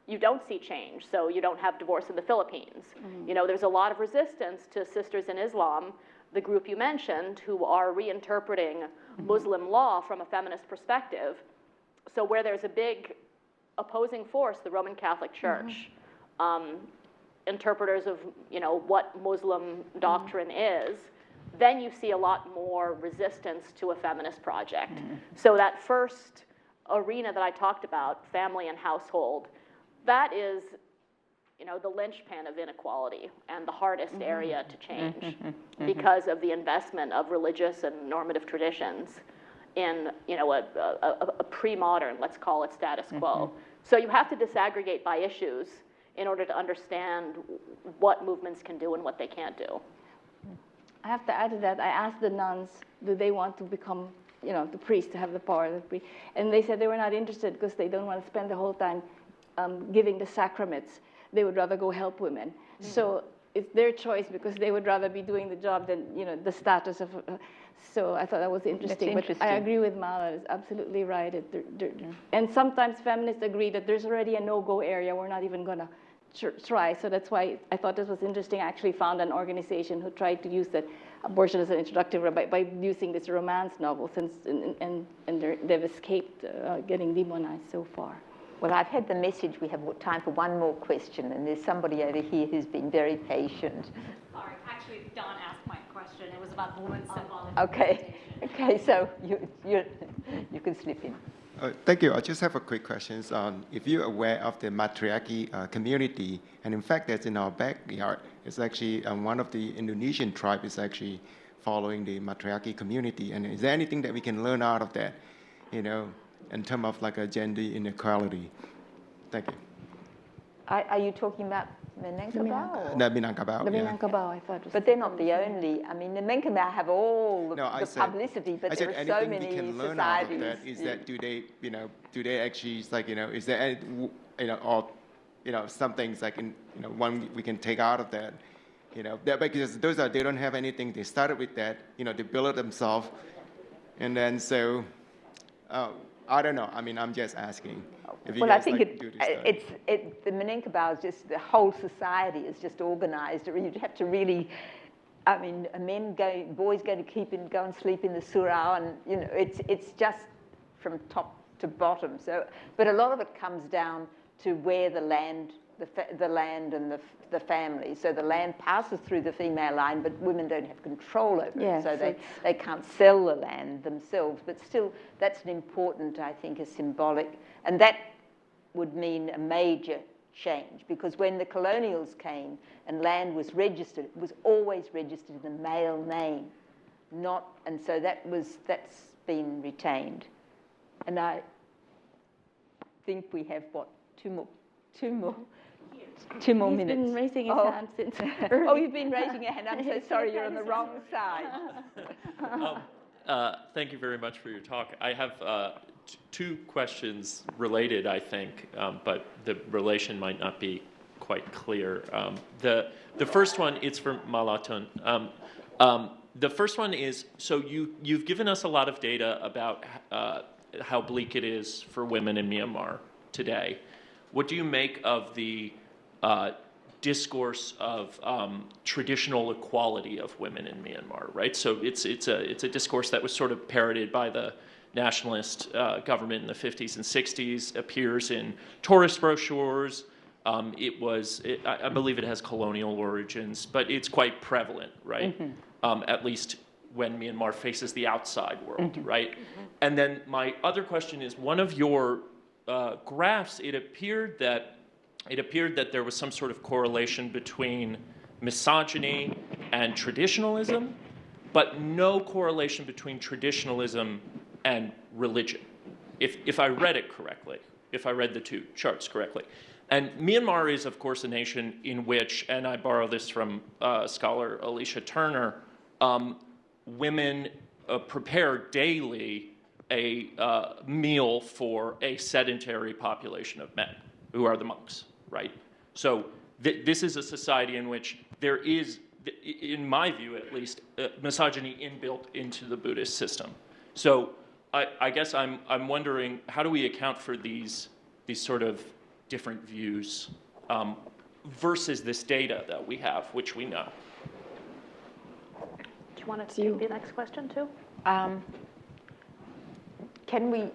you don't see change. So you don't have divorce in the Philippines. You know, there's a lot of resistance to Sisters in Islam, the group you mentioned, who are reinterpreting Muslim law from a feminist perspective. So where there's a big opposing force, the Roman Catholic Church, interpreters of, you know, what Muslim doctrine is, then you see a lot more resistance to a feminist project. So that first arena that I talked about, family and household, that is, you know, the linchpin of inequality and the hardest area to change because of the investment of religious and normative traditions in, you know, a pre-modern, let's call it, status quo. So you have to disaggregate by issues in order to understand what movements can do and what they can't do. I have to add to that, I asked the nuns, do they want to become, you know, the priest, to have the power of the priest? And they said they were not interested because they don't want to spend the whole time giving the sacraments. They would rather go help women. So it's their choice because they would rather be doing the job than, you know, the status of. So I thought that was interesting. That's interesting. But I agree with Mala. It's absolutely right. And sometimes feminists agree that there's already a no-go area. We're not even going to try. So that's why I thought this was interesting. I actually found an organization who tried to use that abortion as an introductory by using this romance novel, and they've escaped getting demonized so far. Well, I've had the message. We have time for one more question, and there's somebody over here who's been very patient. Sorry, actually, Don asked my question. It was about women's symbolic. Okay, so you can slip in. Thank you. I just have a quick question. If you're aware of the matriarchy community, and in fact, that's in our backyard. It's actually one of the Indonesian tribes is actually following the matriarchy community. And is there anything that we can learn out of that, you know, in terms of like a gender inequality? Thank you. Are you talking about Minangkabau? The Minangkabau. The Minangkabau, I thought. But they're not the only. I mean, the Minangkabau have all the publicity, but there are so many we can learn societies. Out of that is that do they actually, it's like, you know, is there any, you know, or, you know, some things like, one we can take out of that, you know, that, because they don't have anything. They started with that, you know, they build it themselves, and then so I don't know. I mean, I'm just asking. If you Well, I guys think like to do this study. the Menenkabau is just, the whole society is just organized. You'd have to really, I mean, boys going to go and sleep in the surau, and, you know, it's just from top to bottom. So, but a lot of it comes down to where the land and the family. So the land passes through the female line, but women don't have control over it. So they can't sell the land themselves. But still, that's an important, I think, a symbolic. And that would mean a major change, because when the colonials came and land was registered, it was always registered in the male name, and so that's been retained. And I think we have, what, two more minutes. He's been raising his hand since early. Oh, you've been raising your hand. I'm so sorry, you're on the wrong side. Thank you very much for your talk. I have two questions related, I think, but the relation might not be quite clear. The first one is for Htun. The first one is, so you've given us a lot of data about how bleak it is for women in Myanmar today. What do you make of the discourse of traditional equality of women in Myanmar, right? So it's a discourse that was sort of parroted by the nationalist government in the 50s and 60s, appears in tourist brochures. I believe it has colonial origins, but it's quite prevalent, right? Mm-hmm. At least when Myanmar faces the outside world, mm-hmm. right? Mm-hmm. And then my other question is, one of your graphs, it appeared that there was some sort of correlation between misogyny and traditionalism, but no correlation between traditionalism and religion, if I read it correctly, if I read the two charts correctly. And Myanmar is, of course, a nation in which, and I borrow this from scholar Alicia Turner, women prepare daily a meal for a sedentary population of men, who are the monks, right? So this is a society in which there is, in my view at least, misogyny inbuilt into the Buddhist system. So I guess I'm wondering, how do we account for these sort of different views versus this data that we have, which we know? Do you want to take the next question too? Can we?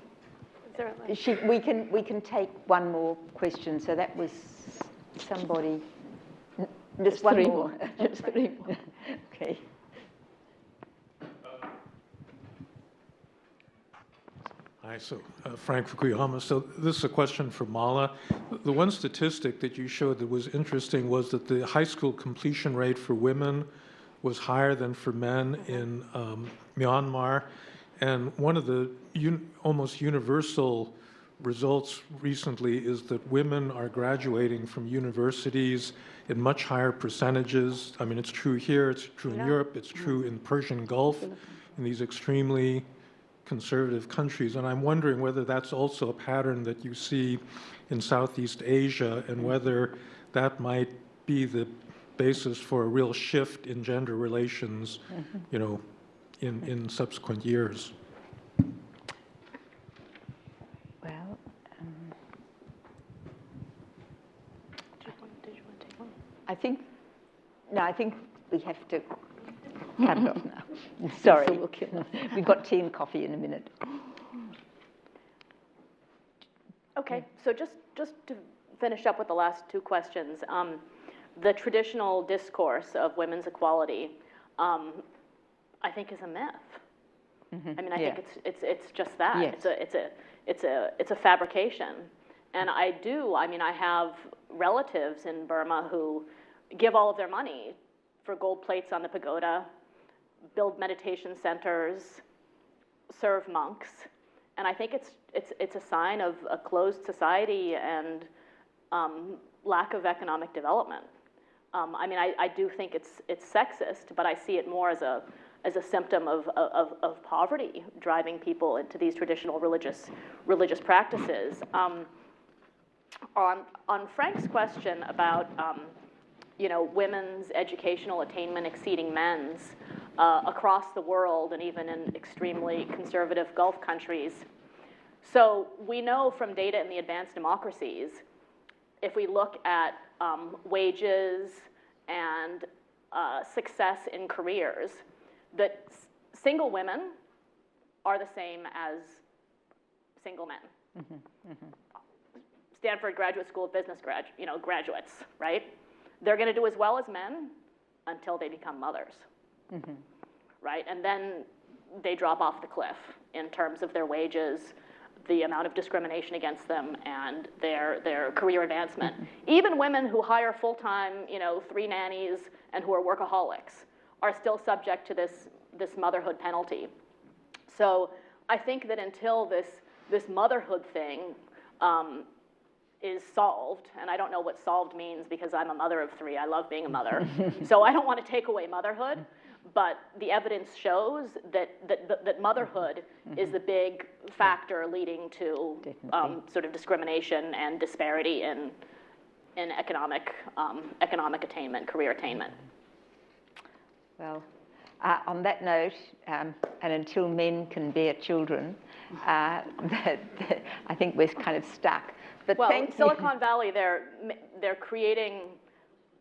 We can take one more question. So that was somebody. Just one more. Just three more. Okay. Hi, so Frank Fukuyama. So this is a question for Mala. The one statistic that you showed that was interesting was that the high school completion rate for women was higher than for men in Myanmar. And one of the almost universal results recently is that women are graduating from universities in much higher percentages. I mean, it's true here, it's true in Europe, it's true in the Persian Gulf, in these extremely conservative countries. And I'm wondering whether that's also a pattern that you see in Southeast Asia, and whether that might be the basis for a real shift in gender relations, you know, in subsequent years. Well, did you want to take one? I think we have to cut it off now. Sorry. We've got tea and coffee in a minute. Okay, so just to finish up with the last two questions, the traditional discourse of women's equality, I think, is a myth. Mm-hmm. I mean, I think it's just that. Yes. It's a fabrication. And I have relatives in Burma who give all of their money for gold plates on the pagoda, build meditation centers, serve monks, and I think it's a sign of a closed society and lack of economic development. I do think it's sexist, but I see it more as a symptom of poverty driving people into these traditional religious practices. On Frank's question about women's educational attainment exceeding men's across the world, and even in extremely conservative Gulf countries, So we know from data in the advanced democracies, if we look at wages and success in careers, that single women are the same as single men. Mm-hmm, mm-hmm. Stanford Graduate School of Business graduates, right? They're going to do as well as men until they become mothers, mm-hmm. right? And then they drop off the cliff in terms of their wages, the amount of discrimination against them, and their career advancement. Mm-hmm. Even women who hire full-time, 3 nannies and who are workaholics are still subject to this motherhood penalty. So I think that until this motherhood thing is solved, and I don't know what solved means because I'm a mother of 3. I love being a mother. So I don't want to take away motherhood, but the evidence shows that motherhood mm-hmm. is the big factor leading to sort of discrimination and disparity in economic attainment, career attainment. Well, on that note, and until men can bear children, I think we're kind of stuck. But well, thank Silicon you. Valley, they're creating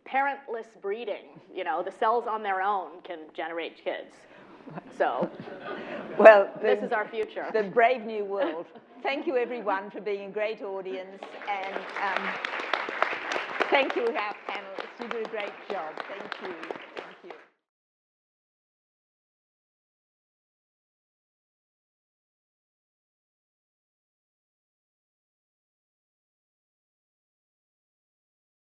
parentless breeding. The cells on their own can generate kids. So, well, this is our future. The brave new world. Thank you, everyone, for being a great audience, and thank you, our panelists. You did a great job. Thank you.